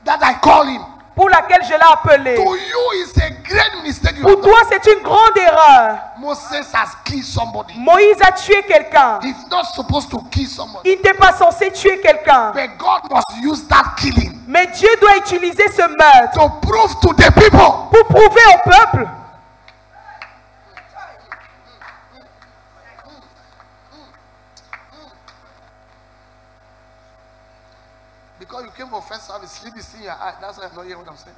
that I call him. pour laquelle je l'ai appelé. To you, it's a great mistake you Pour have done. toi, c'est une grande erreur. Moses has killed somebody. Moïse a tué quelqu'un. He's not supposed to kill somebody. Il n'était pas censé tuer quelqu'un. But God must use that killing Mais Dieu doit utiliser ce meurtre to prove to the people pour prouver au peuple Because you came for first service, sleep is in your eye. That's why I'm not hearing what I'm saying.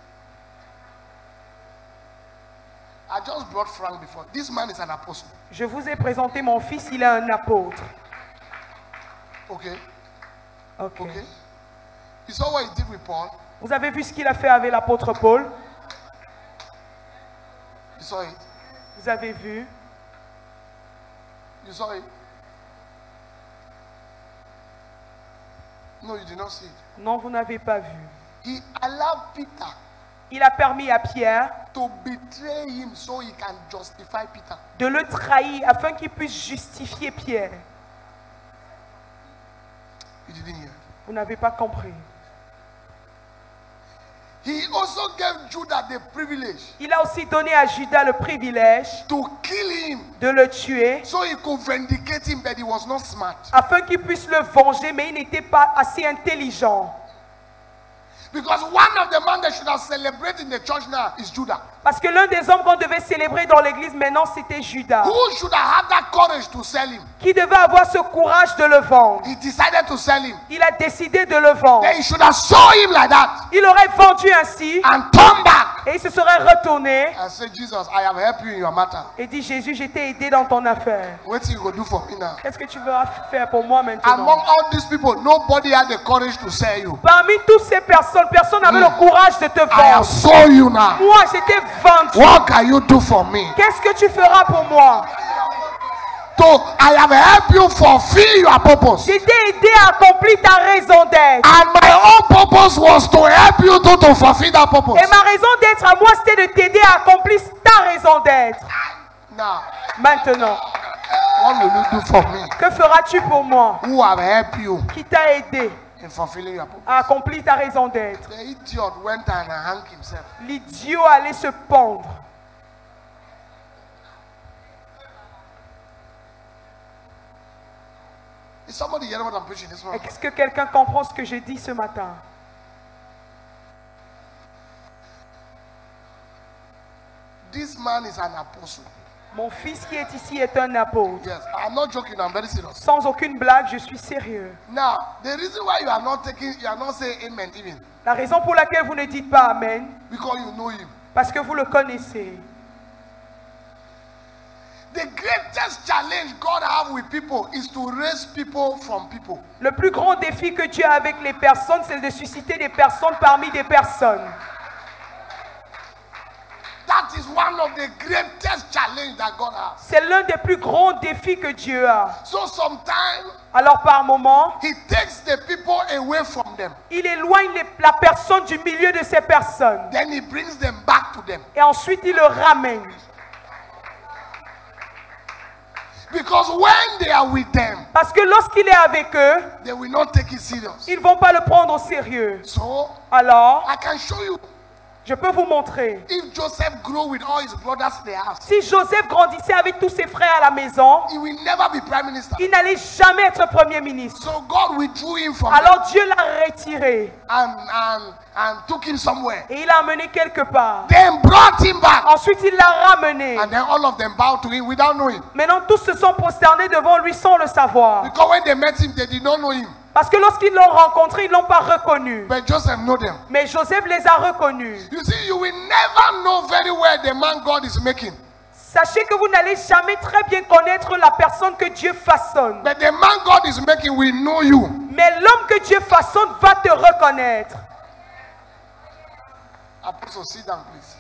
I just brought Frank before. This man is an apostle. Je vous ai présenté mon fils, il est un apôtre. Okay. Ok. Okay. You saw what he did with Paul? Vous avez vu ce qu'il a fait avec l'apôtre Paul? You saw it? Vous avez vu? You saw it? No, you did not see it. Non, vous n'avez pas vu. He allowed Peter Il a permis à Pierre to betray him so he can justify Peter. de le trahir afin qu'il puisse justifier Pierre. You didn't hear. Vous n'avez pas compris. He also gave Judah the privilege Il a aussi donné à Judas le privilège to kill him de le tuer so he could vindicate him, but he was not smart. afin qu'il puisse le venger, mais il n'était pas assez intelligent. Because one of the men that should have celebrated in the church now is Judah. Parce que l'un des hommes qu'on devait célébrer dans l'église maintenant, c'était Judas, Who should have had that courage to sell him? qui devait avoir ce courage de le vendre. He decided to sell him. Il a décidé de le vendre. Then he should have sold him like that Il aurait vendu ainsi and turned back et il se serait retourné and said, Jesus, I have helped you in your matter. et dit, Jésus, je t'ai aidé dans ton affaire. What you go do for me now? Qu'est-ce que tu vas faire pour moi maintenant? Among all these people, nobody had the courage to sell you. Parmi toutes ces personnes, personne n'avait le courage de te I have vendre. sold you now. Moi, je t'ai vendu. What can you do for me? Qu'est-ce que tu feras pour moi? So I have helped you fulfill your purpose. Je t'ai aidé à accomplir ta raison d'être. And my own purpose was to help you to fulfill that purpose. Et ma raison d'être à moi, c'était de t'aider à accomplir ta raison d'être. Now, Maintenant, what will you do for me? que feras-tu pour moi? Who have helped you Qui t'a aidé in fulfilling your purpose? à accomplir ta raison d'être? The idiot went and hung himself. L'idiot allait se pendre. Is somebody hearing what I'm preaching this morning? Est-ce que quelqu'un comprend ce que je dis ce matin? This man is an apostle. Mon fils qui est ici est un apôtre. Yes, I'm not joking, I'm very serious. Sans aucune blague, je suis sérieux. Now, the reason why you are not saying amen even, La raison pour laquelle vous ne dites pas Amen, because you know him. parce que vous le connaissez. The greatest challenge God have with people is to raise people from people. Le plus grand défi que Dieu a avec les personnes, c'est de susciter des personnes parmi des personnes. That is one of the greatest challenge that God has. C'est l'un des plus grands défis que Dieu a. So sometimes Alors par moment, he takes the people away from them. il éloigne la personne du milieu de ces personnes. Then he brings them back to them. Et ensuite, il le ramène. Because when they are with them, Parce que lorsqu'il est avec eux, they will not take it serious. ils ne vont pas le prendre au sérieux. So Alors, I can show you je peux vous montrer. if Joseph grew with all his brothers in the house, Si Joseph grandissait avec tous ses frères à la maison, he will never be prime minister. il n'allait jamais être premier ministre. So God withdrew him from Alors Dieu l'a retiré and took him somewhere. et il l'a amené quelque part. Then brought him back. Ensuite, il l'a ramené. And then all of them bowed to him without knowing. Maintenant, tous se sont prosternés devant lui sans le savoir. Because when they met him, they did not know him. Parce que lorsqu'ils l'ont rencontré, ils ne l'ont pas reconnu. But Joseph knew them. Mais Joseph les a reconnus. You see, you will never know very well the man God is making. Sachez que vous n'allez jamais très bien connaître la personne que Dieu façonne. But the man God is making will know you. Mais l'homme que Dieu façonne va te reconnaître. Apostle, sit down, please.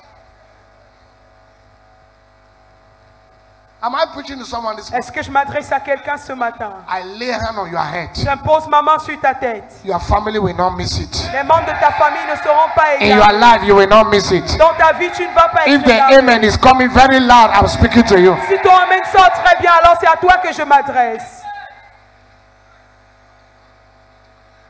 Am I preaching to someone this morning? Est-ce que je m'adresse à quelqu'un ce matin? I lay a hand on your head. J'impose ma main sur ta tête. Your family will not miss it. Les membres de ta famille ne seront pas In your égarés. life, you will not miss it. Dans ta vie, tu ne vas pas If être the égaré. amen is coming very loud, I'm speaking to you. Si ton amen sort très bien, alors c'est à toi que je m'adresse.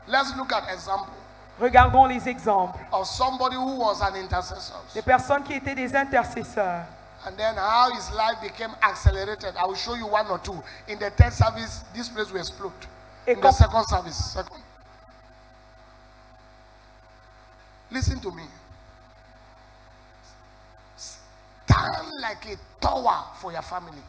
Let's look at example Regardons les exemples. of somebody who was an intercessor. Des personnes qui étaient des intercesseurs. And then how his life became accelerated. I will show you one or two. In the third service, this place will explode. Et In the second service, second. Listen to me. Stand like a tower for your family.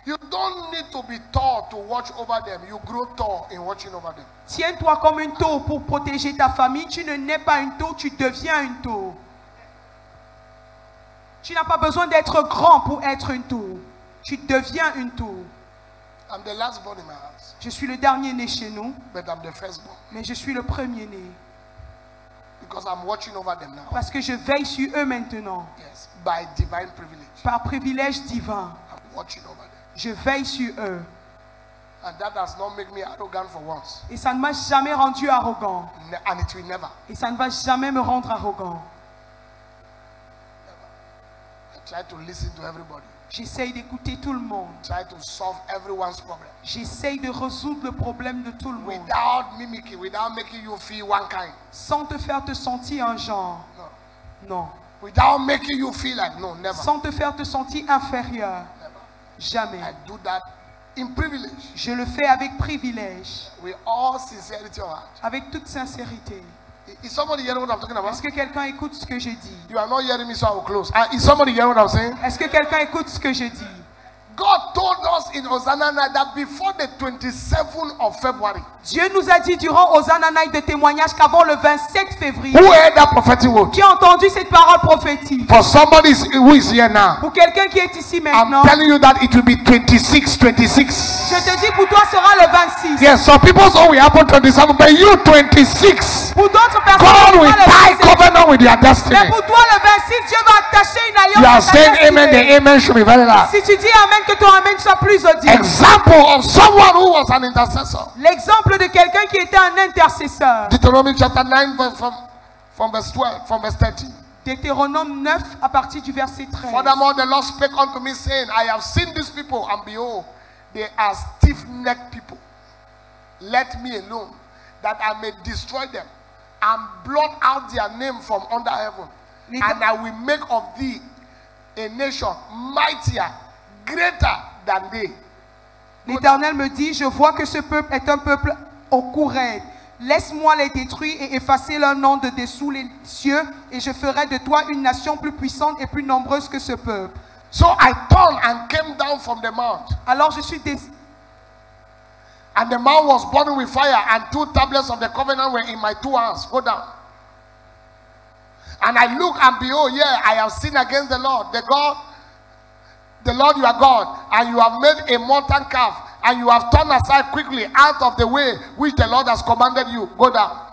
You don't need to be tall to watch over them. You grow tall in watching over them. Tiens-toi comme une tour pour protéger ta famille. Tu ne nais pas une tour, tu deviens une tour. Tu n'as pas besoin d'être grand pour être une tour. Tu deviens une tour. I'm the last born in my house, Je suis le dernier né chez nous, but I'm the firstborn mais je suis le premier né. because I'm watching over them now. Parce que je veille sur eux maintenant. Yes, by divine privilege. Par privilège divin, I'm watching over them. je veille sur eux. And that does not make me arrogant for once. Et ça ne m'a jamais rendu arrogant. And it will never. Et ça ne va jamais me rendre arrogant. I try to listen to everybody. J'essaye d'écouter tout le monde. Try to solve everyone's problem. J'essaye de résoudre le problème de tout le monde. Without mimicking, without making you feel one kind. Sans te faire te sentir un genre. No. Non. Without making you feel like, no, never. Sans te faire te sentir inférieur. Never. Jamais. I do that in privilege. Je le fais avec privilège. With all sincerity of heart. Avec toute sincérité. Is somebody hearing what I'm talking about? Est-ce que quelqu'un écoute ce que je dis? You are not hearing me, so I will close. Is somebody hearing what I'm saying? Est-ce que quelqu'un écoute ce que je dis? God told us in Hosanna night that before the 27th of February, Dieu nous a dit durant Hosanna Night de témoignage qu'avant le 27 février, who heard that prophetic word? qui a entendu cette parole prophétique? For somebody who is here now, Pour quelqu'un qui est ici I'm maintenant, telling you that it will be 26. je te dis pour toi sera le 26. Yes, some people say we happen 27, but you 26. Pour d'autres personnes, God ce will sera le tie 27. covenant with your Mais destiny. pour toi le 26, Dieu va attacher une You are alliance. à ta saying amen, destinée. the amen should be very loud. Si tu dis amen, que ton amen soit plus audible. Example of someone who was an intercessor. L'exemple de quelqu'un qui était un intercesseur. Deuteronomy chapter 9 from verse 12, from verse 13. Deutéronome 9 à partir du verset 13. Furthermore, the Lord spake unto me, saying, I have seen these people, and behold, they are stiff-necked people. Let me alone, that I may destroy them, and blot out their name from under heaven. And I will make of thee a nation mightier, greater than they. L'Éternel me dit, je vois que ce peuple est un peuple au cou raide. Laisse-moi les détruire et effacer leur nom de dessous les cieux, et je ferai de toi une nation plus puissante et plus nombreuse que ce peuple. So I turned and came down from the mount. Alors je suis And the mount was burning with fire, and 2 tablets of the covenant were in my 2 hands. Go down. And I look, and behold, I have sinned against the Lord, the Lord your God, and you have made a molten calf, and you have turned aside quickly out of the way which the Lord has commanded you. Go down.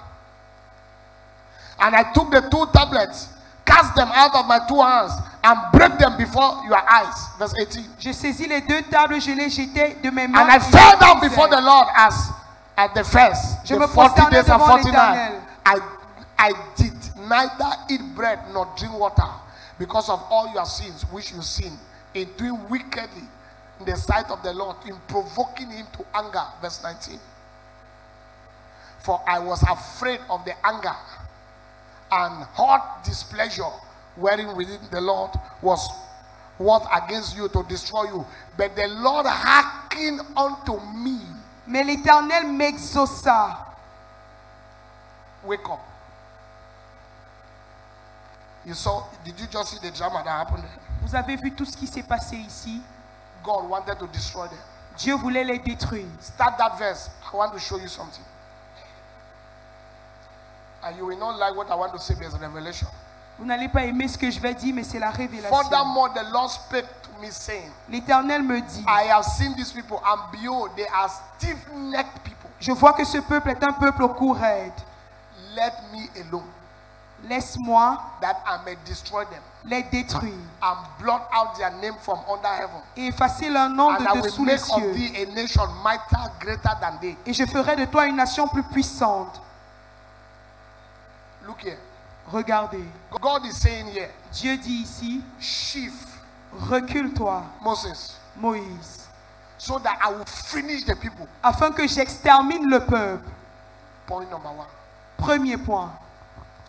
And I took the 2 tablets, cast them out of my 2 hands, and break them before your eyes. Verse 18. Je saisis les 2 tables, je les jetai de mes mains. And I fell down before the Lord as at the first, Je the me 40 prosternai days and devant 40 l'Éternel. nights. I did neither eat bread nor drink water because of all your sins which you sin in doing wickedly in the sight of the Lord, in provoking him to anger. Verse 19. For I was afraid of the anger and hot displeasure wherein within the Lord was against you to destroy you. But the Lord hearkened unto me. Mais l'Éternel m'exauça. Wake up. Did you just see the drama that happened there? Vous avez vu tout ce qui s'est passé ici? God wanted to destroy them. Dieu voulait les détruire. Start that verse. I want to show you something. And you will not like what I want to say, there's a revelation. Vous n'allez pas aimer ce que je vais dire, mais c'est la révélation. Furthermore, the Lord spake to me, saying, L'Éternel me dit, I have seen these people, and behold, they are stiff-necked people. je vois que ce peuple est un peuple au cou raide. Let me alone, Laisse-moi that I may destroy them, les détruire and blot out their name from under heaven. et effacer leur nom And de I will dessous les make of cieux. thee a nation mightier, greater than they. Et je ferai de toi une nation plus puissante. Look here. Regardez, God is saying here, Dieu dit ici, shift recule-toi, Moses, Moïse, so that I will finish the people. afin que j'extermine le peuple. Point number 1. Premier point.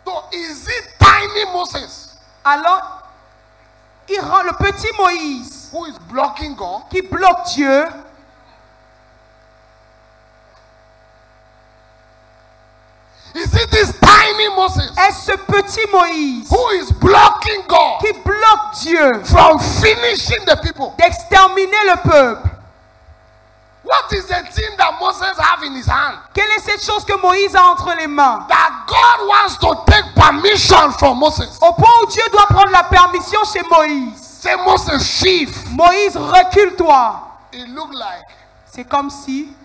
So is it tiny Moses Alors, il rend le petit Moïse who is blocking God? qui bloque Dieu. Is it this tiny Moses Est-ce ce petit Moïse who is blocking God qui bloque Dieu from finishing the people? d'exterminer le peuple? What is the thing that Moses have in his hand? Quelle est cette chose que Moïse a entre les mains? That God wants to take permission from Moses. Au point où Dieu doit prendre la permission chez Moïse. Say, Moses, shift. Moïse, recule-toi. It look like, C'est comme si,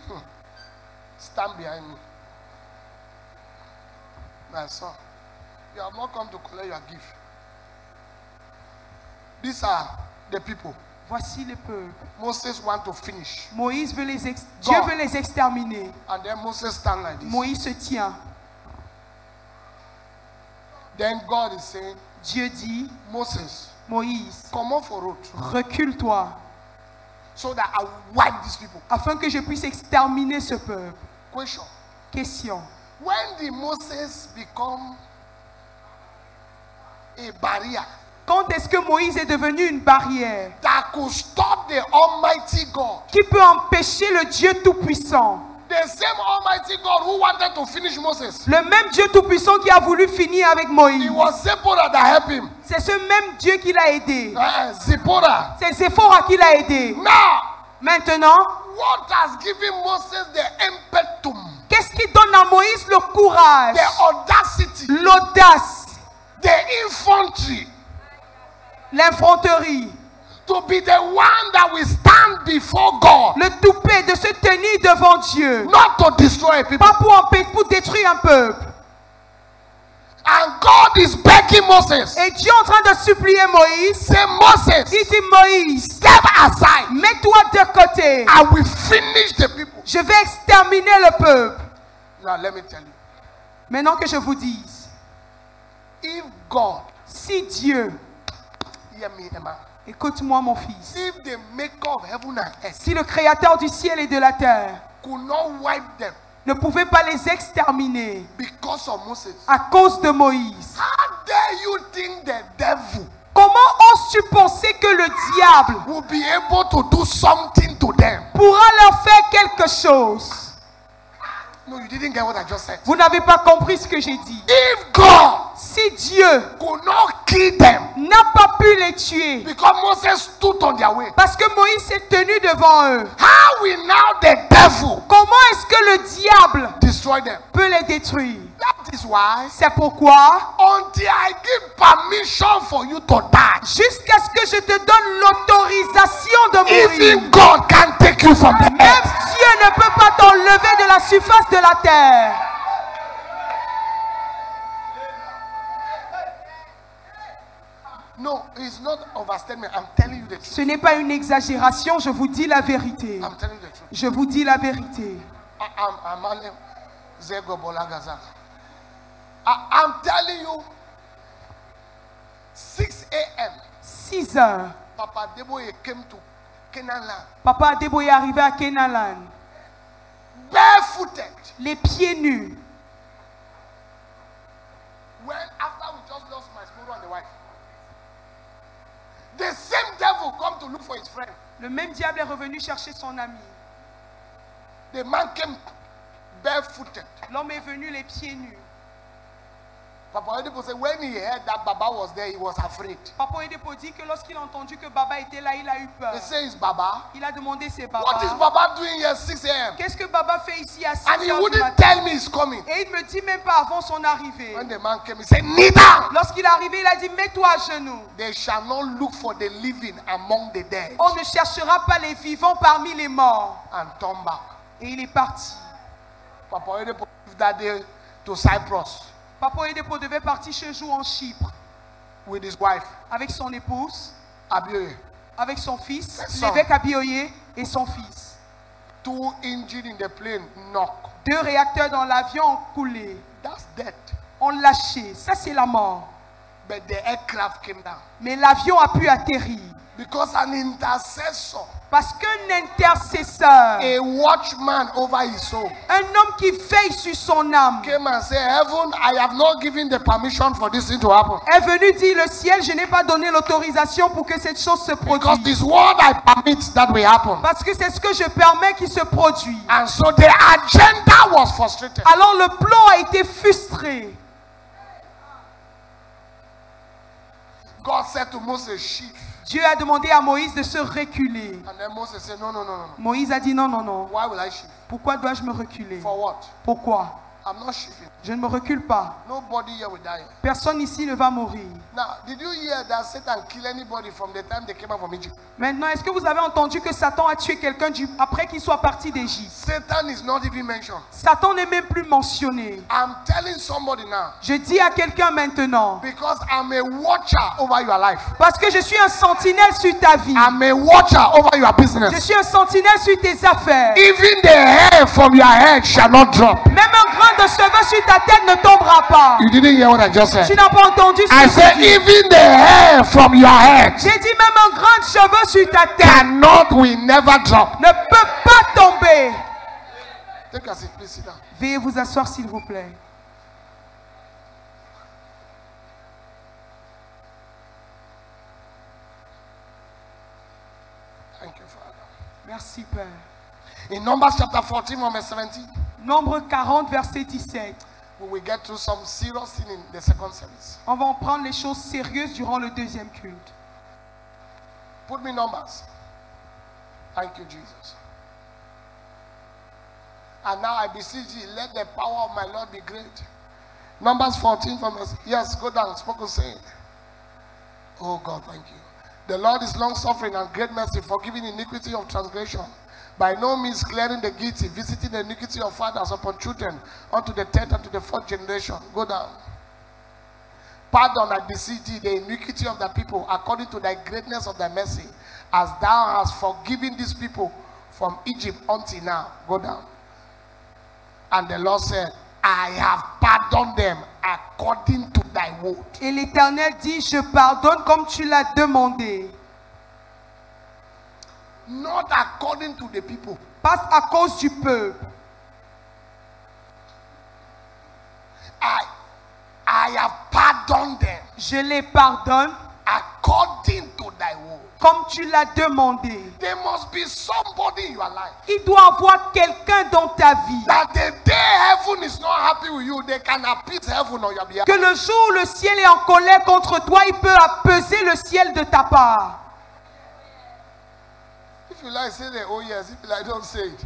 stand behind me. My son, you have not come to collect your gift. These are the people. voici le peuple. Moses want to finish. Moïse veut Dieu veut les exterminer. And then Moses stand like this. Moïse se tient. Then God is saying, Dieu dit, Moses, Moïse, come off for road recule-toi, so that I will wipe these people. afin que je puisse exterminer ce peuple. Question. Question. When did Moses become a barrier Quand est-ce que Moïse est devenu une barrière that could stop the Almighty God? qui peut empêcher le Dieu Tout-Puissant? The same Almighty God who wanted to finish Moses. Le même Dieu Tout-Puissant qui a voulu finir avec Moïse. It was Zipporah that helped him. C'est ce même Dieu qui l'a aidé. Zipporah. C'est Séphora qui l'a aidé. Now, Maintenant, what has given Moses the impetum, qu'est-ce qui donne à Moïse le courage, the audacity, l'audace, the infantry l'infanterie, to be the one that will stand before God, le toupet de se tenir devant Dieu? not to destroy people? Pas pour détruire un peuple. And God is begging Moses. Et Dieu est en train de supplier Moïse. Say, Moses, Il dit, Moïse, step aside. mets-toi de côté. I will finish the people. Je vais exterminer le peuple. Now let me tell you. Maintenant que je vous dise, If God, si Dieu, hear me, Emma, écoute-moi mon fils, if the maker of heaven and earth si le créateur du ciel et de la terre could not wipe them ne pouvait pas les exterminer because of Moses, à cause de Moïse, how dare you think the devil comment oses-tu penser que le diable will be able to do something to them? pourra leur faire quelque chose? No, you didn't get what I just said. Vous n'avez pas compris ce que j'ai dit. If God Si Dieu could not kill them n'a pas pu les tuer because Moses stood on their way, parce que Moïse s'est tenu devant eux, how will now the devil comment est-ce que le diable destroy them? peut les détruire? That is why, C'est pourquoi, until I give permission for you to die, jusqu'à ce que je te donne l'autorisation de mourir, even God can't take you from the même earth. Dieu ne peut pas t'enlever de la surface de la terre. No, it's not overstatement. I'm telling you the truth. Ce n'est pas une exagération, je vous dis la vérité. I'm telling you the truth. Je vous dis la vérité. I'm telling you, 6 a.m. 6 heures. Papa Deboye came to Canaan land, Papa Adebo est arrivé à Kenalan, barefooted. les pieds nus. When after we just lost my small and the wife, the same devil come to look for his friend. Le même diable est revenu chercher son ami. The man came barefooted. L'homme est venu les pieds nus. Papa Oedipo said when he heard that Baba was there, he was afraid. Papa Oedipo dit que lorsqu'il a entendu que Baba était là, il a eu peur. They say it's Baba. Il a demandé c'est What is Baba. Baba doing here 6 a.m.? Qu'est-ce que Baba fait ici à 6 And he heures du wouldn't matin? tell me he's coming. Et il ne me dit même pas avant son arrivée. When the man came, he said, kneel down. Lorsqu'il est arrivé, il a dit mets-toi à genoux. They shall not look for the living among the dead On ne cherchera pas les vivants parmi les morts. and turn back. Et il est parti. Papa Oedipo left that day to Cyprus Papa Oedipo devait partir ce jour en Chypre with his wife, avec son épouse, Abioye. avec son fils, That's l'évêque Abioye et son fils. 2 engines in the plane knock. 2 réacteurs dans l'avion ont coulé, That's death. ont lâché. Ça, c'est la mort. But the aircraft came down. Mais l'avion a pu atterrir. Because an intercessor, Parce qu'un intercesseur, a watchman over his soul, un homme qui veille sur son âme, came and said, Heaven, I have not given the permission for this thing to happen. est venu dire le ciel, je n'ai pas donné l'autorisation pour que cette chose se Because produise. this word I permit that will happen. Parce que c'est ce que je permets qu'il se produise. And so the agenda was frustrated. Alors le plan a été frustré. God said to Moses, shift. Dieu a demandé à Moïse de se reculer. And then Moses said, no, no, no, no. Moïse a dit non, non, non. Why will I shift? Pourquoi dois-je me reculer? For what? Pourquoi? I'm not shifting. Je ne me recule pas. Nobody here will die. Personne ici ne va mourir. Now, did you hear that Satan killed anybody from the time they came out from Egypt? Maintenant, est-ce que vous avez entendu que Satan a tué quelqu'un après qu'il soit parti d'Égypte? Satan is not even mentioned. Satan n'est même plus mentionné. I'm telling somebody now, Je dis à quelqu'un maintenant, because I'm a watcher over your life. parce que je suis un sentinelle sur ta vie. I'm a watcher over your Je business. suis un sentinelle sur tes affaires. Even the hair from your head shall not drop. Même un grain de cheveux sur ta tête ne tombera pas. You didn't hear what I just Tu said. n'as pas entendu ce I que said, j'ai dit. even the hair from your head J'ai dit même un grain de cheveux sur ta tête will never drop. ne peut pas tomber. Take a seat, please sit down. Veuillez vous asseoir s'il vous plaît. Thank you, Father. Merci Père. In Numbers chapter 14, verse 17, Nombre 40, verset 17. we will get to some serious thing in the second service. On va en prendre les choses sérieuses durant le deuxième culte. Put me Numbers. Thank you, Jesus. And now I beseech thee, let the power of my Lord be great. Numbers 14 from us. Yes, go down. Spoken saying. Oh God, thank you. The Lord is long suffering and great mercy, forgiving iniquity of transgression. By no means clearing the guilty, visiting the iniquity of fathers upon children, unto the third and to the fourth generation. Go down. Pardon, I beseech thee, the iniquity of the people, according to thy greatness of thy mercy, as thou hast forgiven these people from Egypt until now. Go down. And the Lord said, I have pardoned them according to thy word. Et l'Éternel dit, je pardonne comme tu l'as demandé. Not according to the people. Pas à cause du peuple. I have pardoned them Je les pardonne according to thy word. comme tu l'as demandé. There must be somebody in your life Il doit y avoir quelqu'un dans ta vie. that the day heaven is not happy with you, they can appease heaven on your behalf. Que le jour où le ciel est en colère contre toi, il peut apaiser le ciel de ta part. If you like, say that, oh yes. If you like, don't say it.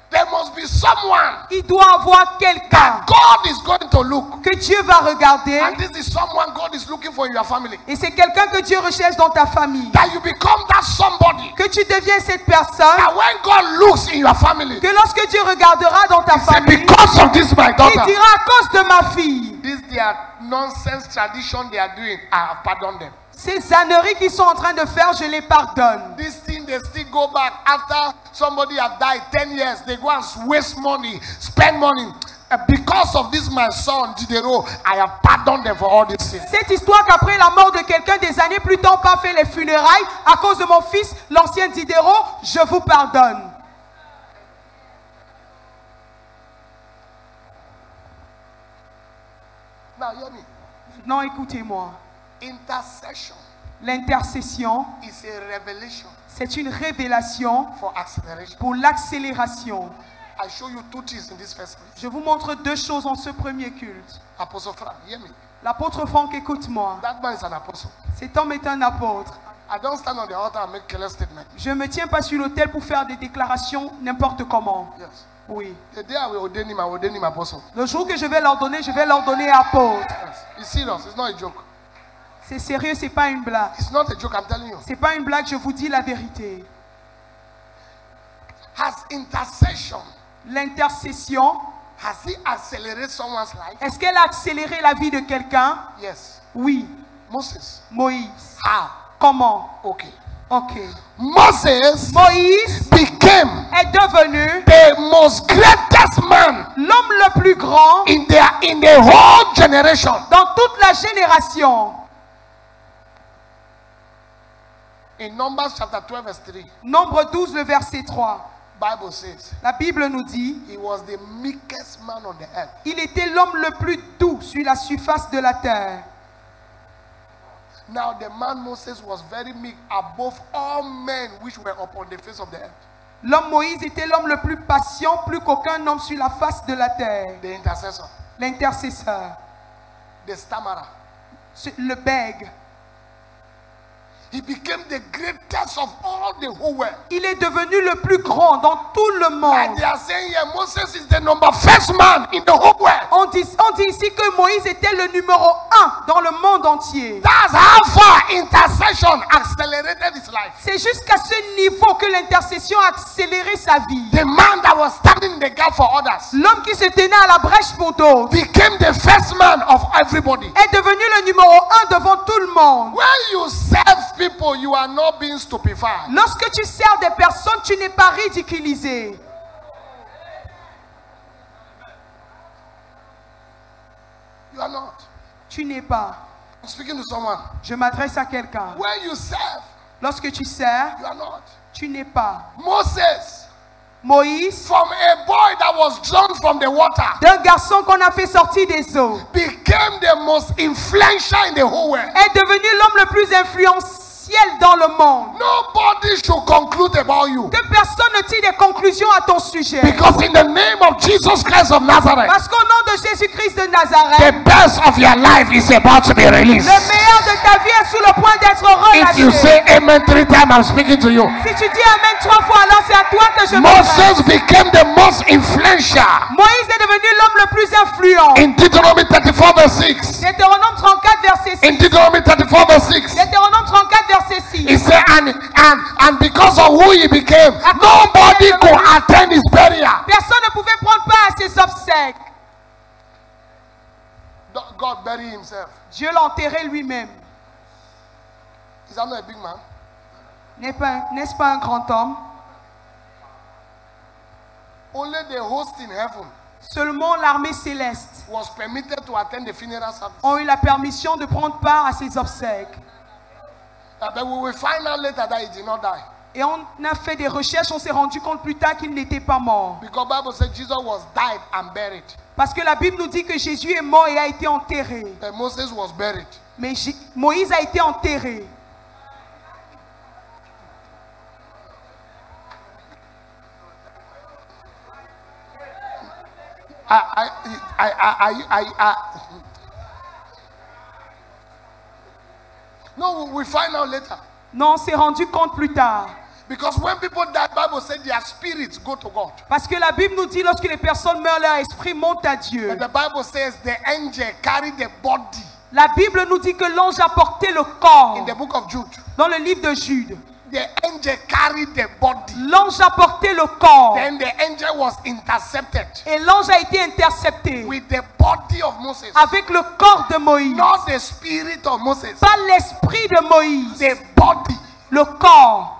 There must be someone Il doit y avoir quelqu'un God is going to look. que Dieu va regarder. And this is someone God is looking for in your family. Et c'est quelqu'un que Dieu recherche dans ta famille. That you become that somebody. Que tu deviens cette personne. That when God looks in your family, Que lorsque Dieu regardera dans ta he said, famille, because of this my il daughter, dira à cause de ma fille. this their nonsense tradition they are doing, I have pardoned them. Ces âneries qu'ils sont en train de faire, je les pardonne. This thing they still go back after somebody has died 10 years. They go and waste money, spend money. Because of this, my son Diderot, I have pardoned them for all these things. Cette histoire qu'après la mort de quelqu'un des années plus tard, pas fait les funérailles, à cause de mon fils, l'ancien Diderot, je vous pardonne. Now hear me. Non, écoutez-moi. Intercession L'intercession, is a revelation c'est une révélation for acceleration. pour l'accélération. I show you two things in this first place. Je vous montre deux choses en ce premier culte. Apostle Frank, hear me. L'apôtre Franck, écoute-moi. That man is an apostle. Cet homme est un apôtre. I don't stand on the altar and make careless statement. Je ne me tiens pas sur l'autel pour faire des déclarations n'importe comment. Yes. Oui. The day I will ordain him apostle. Le jour que je vais l'ordonner apôtre. Yes. It's serious. It's not a joke. C'est sérieux, c'est pas une blague. It's not a joke, I'm telling you. C'est pas une blague, je vous dis la vérité. Has intercession, L'intercession, has it accelerated someone's life? est-ce qu'elle a accéléré la vie de quelqu'un? Yes. Oui. Moses. Moïse. How? Comment? Okay. Ok. Moses Moïse became est devenu the most greatest man l'homme le plus grand in the whole generation. dans toute la génération. In Numbers chapter 12 verse 3, Nombre 12, le verset 3. Bible says La Bible nous dit, he was the meekest man on the earth. il était l'homme le plus doux sur la surface de la terre. Now the man Moses was very meek above all men which were upon the face of the earth. L'homme Moïse était l'homme le plus patient, plus qu'aucun homme sur la face de la terre. The intercessor, L'intercesseur, the stammerer, le bègue, He became the greatest of all the whole world. Il est devenu le plus grand dans tout le And monde. they are saying here, Moses is the first man in the whole world. On dit ici que Moïse était le numéro 1 dans le monde entier. That's how far intercession accelerated his life. C'est jusqu'à ce niveau que l'intercession a accéléré sa vie. The man that was standing in the gap for others L'homme qui se tenait à la brèche pour d'autres became the first man of everybody. est devenu le numéro 1 devant tout le monde. When you serve people, you are not being stupefied. Lorsque tu sers des personnes, tu n'es pas ridiculisé. You are not. Tu n'es pas. I'm speaking to someone. Je m'adresse à quelqu'un. When you serve, Lorsque tu sers, you are not. tu n'es pas. Moses, Moïse, from a boy that was drawn from the water, d'un garçon qu'on a fait sortir des eaux, became the most influential in the whole world. est devenu l'homme le plus influentiel dans le monde. Nobody should conclude about you. Que personne ne tire des conclusions à ton sujet. Because in the name of Jesus Christ of Nazareth, Parce qu'au nom de Jésus-Christ de the Nazareth, best of your life is about to be released. le meilleur de ta vie est sur le point d'être If you relâché. say amen 3 times, I'm speaking to you. Si tu dis Amen 3 fois, alors c'est à toi que je m'adresse. Moses became the most influential. Moïse est devenu l'homme le plus influent. In Deuteronomy 34 verse 6. Deutéronome 34 verset 6. In Deuteronomy 34 verse 6. Deutéronome 34 verset 6. He said, and because of who he became, nobody could attend his burial. Personne ne pouvait prendre part à ses obsèques. God buried himself. Dieu l'a enterré lui-même. Is that not a big man? N'est-ce pas un grand homme? Only the host in heaven Seulement l'armée céleste was permitted to attend the funeral service. ont eu la permission de prendre part à ses obsèques. But we will find out later that he did not die. Et on a fait des recherches, on s'est rendu compte plus tard qu'il n'était pas mort. Because Bible says Jesus was died and buried. Parce que la Bible nous dit que Jésus est mort et a été enterré. But Moses was buried. Mais Moïse a été enterré. No, we find out later. Non, on s'est rendu compte plus tard. Because when people die, Bible says their spirits go to God. Parce que la Bible nous dit lorsque les personnes meurent, leur esprit monte à Dieu. But the Bible says the angel carried the body. La Bible nous dit que l'ange a porté le corps. In the book of Jude, Dans le livre de Jude, the angel carried the body. l'ange a porté le corps. Then the angel was intercepted Et l'ange a été intercepté with the body of Moses. avec le corps de Moïse. Not the spirit of Moses. Pas l'esprit de Moïse, The body. le corps.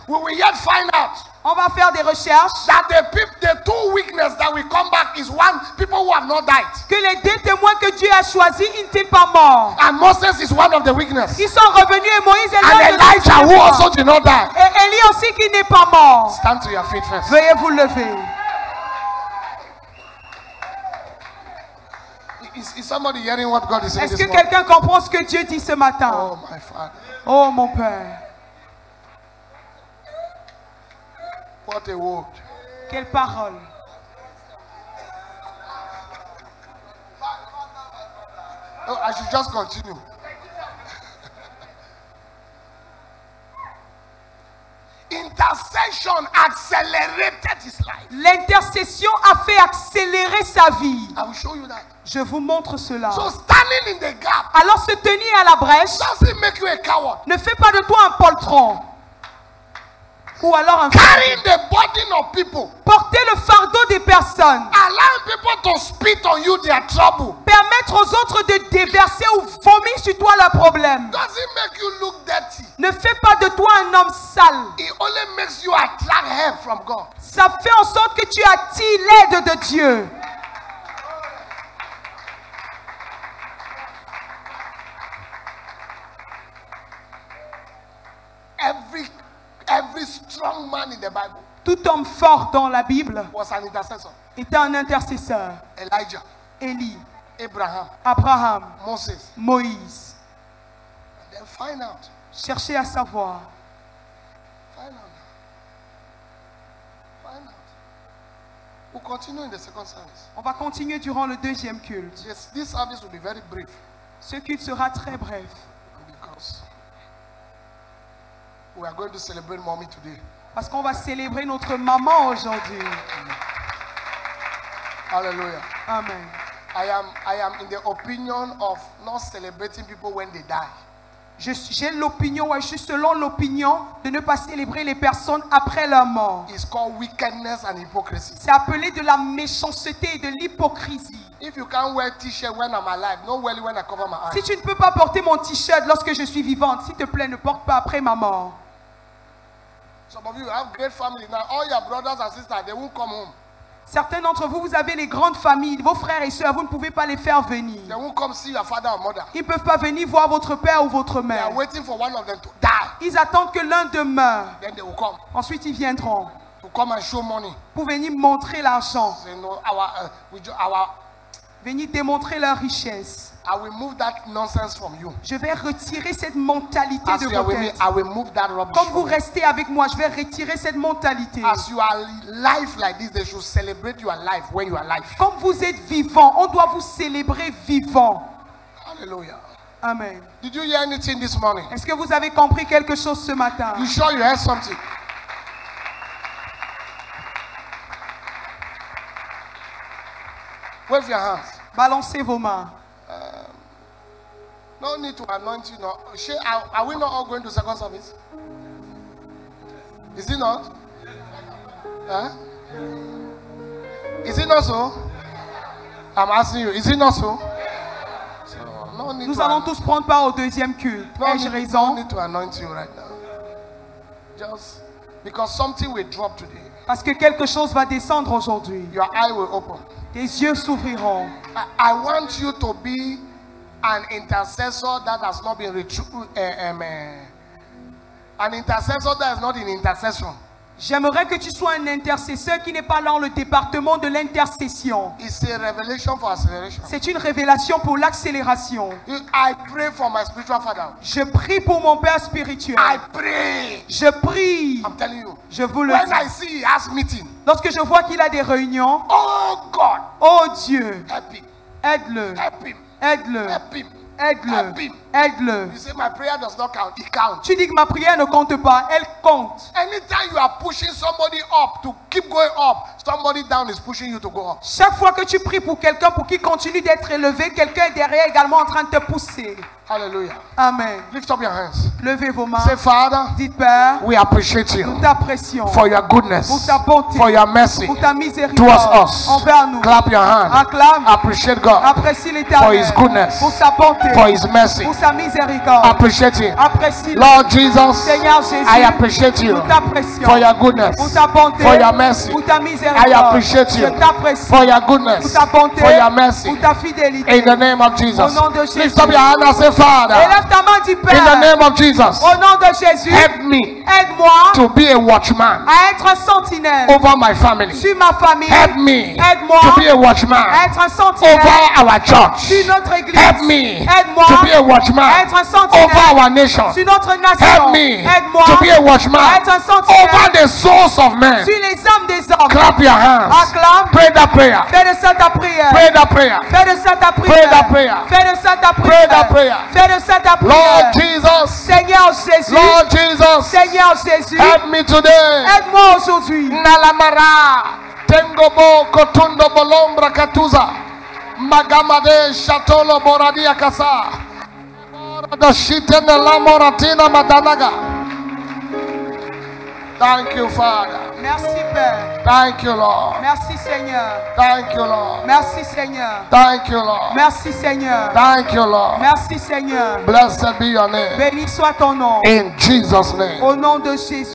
We will yet find out On va faire des recherches. that the two weaknesses that will come back is one, people who have not died. Que les deux témoins que Dieu a choisis, ils n'étaient pas morts. And Moses is one of the weaknesses. Ils sont revenus et Moïse est And l'un de Elijah ceux qui who n'est also pas. did not die. Et Élie aussi qui n'est pas mort. Stand to your feet first. Veuillez vous lever. Is somebody hearing what God is saying Est-ce this que morning? quelqu'un comprend ce que Dieu dit ce matin? Oh my Father. Oh mon Père, What a word. quelle parole. Oh, I should just continue. Intercession accelerated his life. L'intercession a fait accélérer sa vie. I will show you that. Je vous montre cela. So standing in the gap Alors se tenir à la brèche doesn't make you a coward. ne fait pas de toi un poltron. Ou alors un Carrying the burden of people, porter le fardeau des personnes. allowing people to spit on you their trouble, Permettre aux autres de déverser ou vomir sur toi leurs problèmes. doesn't make you look dirty. Ne fais pas de toi un homme sale. It only makes you attract help from God. Ça fait en sorte que tu attires l'aide de Dieu. Every strong man in the Bible Tout homme fort dans la Bible was an intercessor. était un intercesseur. Elijah, Élie, Abraham, Abraham, Moses. Moïse. Then find out. Cherchez à savoir. Find out. Find out. We'll continue in the second service. On va continuer durant le deuxième culte. This service will be very brief. Ce culte sera très bref. because we are going to celebrate mommy today. Parce qu'on va célébrer notre maman aujourd'hui. Hallelujah. Amen. I am in the opinion of not celebrating people when they die. J'ai l'opinion, je suis selon l'opinion de ne pas célébrer les personnes après leur mort. It's called wickedness and hypocrisy. C'est appelé de la méchanceté et de l'hypocrisie. If you can't wear t-shirt when I'm alive, no wear it when I cover my Si eyes. tu ne peux pas porter mon t-shirt lorsque je suis vivante, s'il te plaît, ne porte pas après ma mort. Some of you have great family now. All your brothers and sisters, they won't come home. Certains d'entre vous, vous avez les grandes familles, vos frères et sœurs, vous ne pouvez pas les faire venir. They won't come see your father or mother. Ils ne peuvent pas venir voir votre père ou votre They mère. are waiting for one of them to die. Ils attendent que l'un d'eux meure. Then they will come Ensuite, ils viendront to come and show money. pour venir montrer l'argent, So, you know, venir démontrer leur richesse. I will move that nonsense from you. Je vais retirer cette mentalité As de you are vos with me, têtes. I will move that rubbish Comme vous from you. restez avec moi, je vais retirer cette mentalité. As you are life like this, they should celebrate your life when you are alive. Comme vous êtes vivant, on doit vous célébrer vivant. Hallelujah. Amen. Did you hear anything this morning? Est-ce que vous avez compris quelque chose ce matin? You sure you heard something? Wave your hands. Balancez vos mains. No need to anoint you. No. Are we not all going to second service? Is it not? Huh? Is it not so? I'm asking you. Is it not so? So no need Nous to allons tous prendre part au deuxième culte. Ai-je no raison? need to anoint you right now. Just because something will drop today. Parce que quelque chose va descendre aujourd'hui. Your eye will open. Tes yeux s'ouvriront. I want you to be an intercessor that has not been an intercessor that is not in intercession. J'aimerais que tu sois un intercesseur qui n'est pas dans le département de l'intercession. It's a revelation for acceleration. C'est une révélation pour l'accélération. I pray for my spiritual father. Je prie pour mon père spirituel. I pray. Je prie. I'm telling you. Je vous le When I dis. see he has meeting, Lorsque je vois qu'il a des réunions, oh God, oh Dieu, help him. aide-le, Help him. aide-le, Help him. aide-le, Help him. aide-le. You say my prayer does not count. It counts. Tu dis que ma prière ne compte pas, elle compte. Anytime you are pushing somebody up to keep going up, somebody down is pushing you to go up. Chaque fois que tu pries pour quelqu'un pour qu'il continue d'être élevé, quelqu'un est derrière également en train de te pousser. Hallelujah. Amen. Lift up your hands. Levez vos mains. Say, Father, Dites, Père, we appreciate you nous t'apprécions for your goodness, pour ta bonté, for your mercy pour ta towards miséricorde us. envers nous. Clap your hand. Acclame, Appreciate God apprécie for l'Éternel his goodness, pour sa bonté, for his mercy. pour sa miséricorde. Appreciate him. Apprécie-le. Lord Jesus, Seigneur Jésus, I appreciate you nous t'apprécions for your goodness, pour ta bonté, for your mercy. pour ta I miséricorde. appreciate you Je t'apprécie for your pour goodness, ta bonté, for your mercy. pour ta fidélité. In the name of Jesus. Au nom de Jésus. Lift up your hand and say, Father, Élève ta main, dis in the Père. name of Jesus, Au nom de Jésus, help me aide-moi to be a watchman à être un sentinelle over my family. sur ma famille. Help me Aide-moi to be a à watchman être un sentinelle over our church. sur notre église. Help me Aide-moi to be a à watchman être un sentinelle over our nation. sur notre Help nation. me Aide-moi to be a à watchman être un sentinelle over the souls of men. sur les âmes des hommes. Clap your hands. Acclame. Pray that prayer. Fais de ça ta prière. Pray that prayer. Fais de ça ta prière. Pray that prayer. Fais de ça ta Pray prière. that prayer. Fais de ça ta Lord prière. Jesus, Seigneur Jésus. Lord Jesus, Seigneur Jésus. help me today. Aide-moi aujourd'hui. Nalamara, Tengobo, Kotundo, Bolombra, Katuza, Magamade, Shatolo, Boradia, Kasa, the Shitena, Lamoratina, Madanaga. Thank you, Father. Merci Père. Thank you, Lord. Merci Seigneur. Thank you, Lord. Merci Seigneur. Thank you, Lord. Merci Seigneur. Thank you, Lord. Merci Seigneur. Blessed be your name. Béni soit ton nom. In Jesus' name. Au nom de Jésus.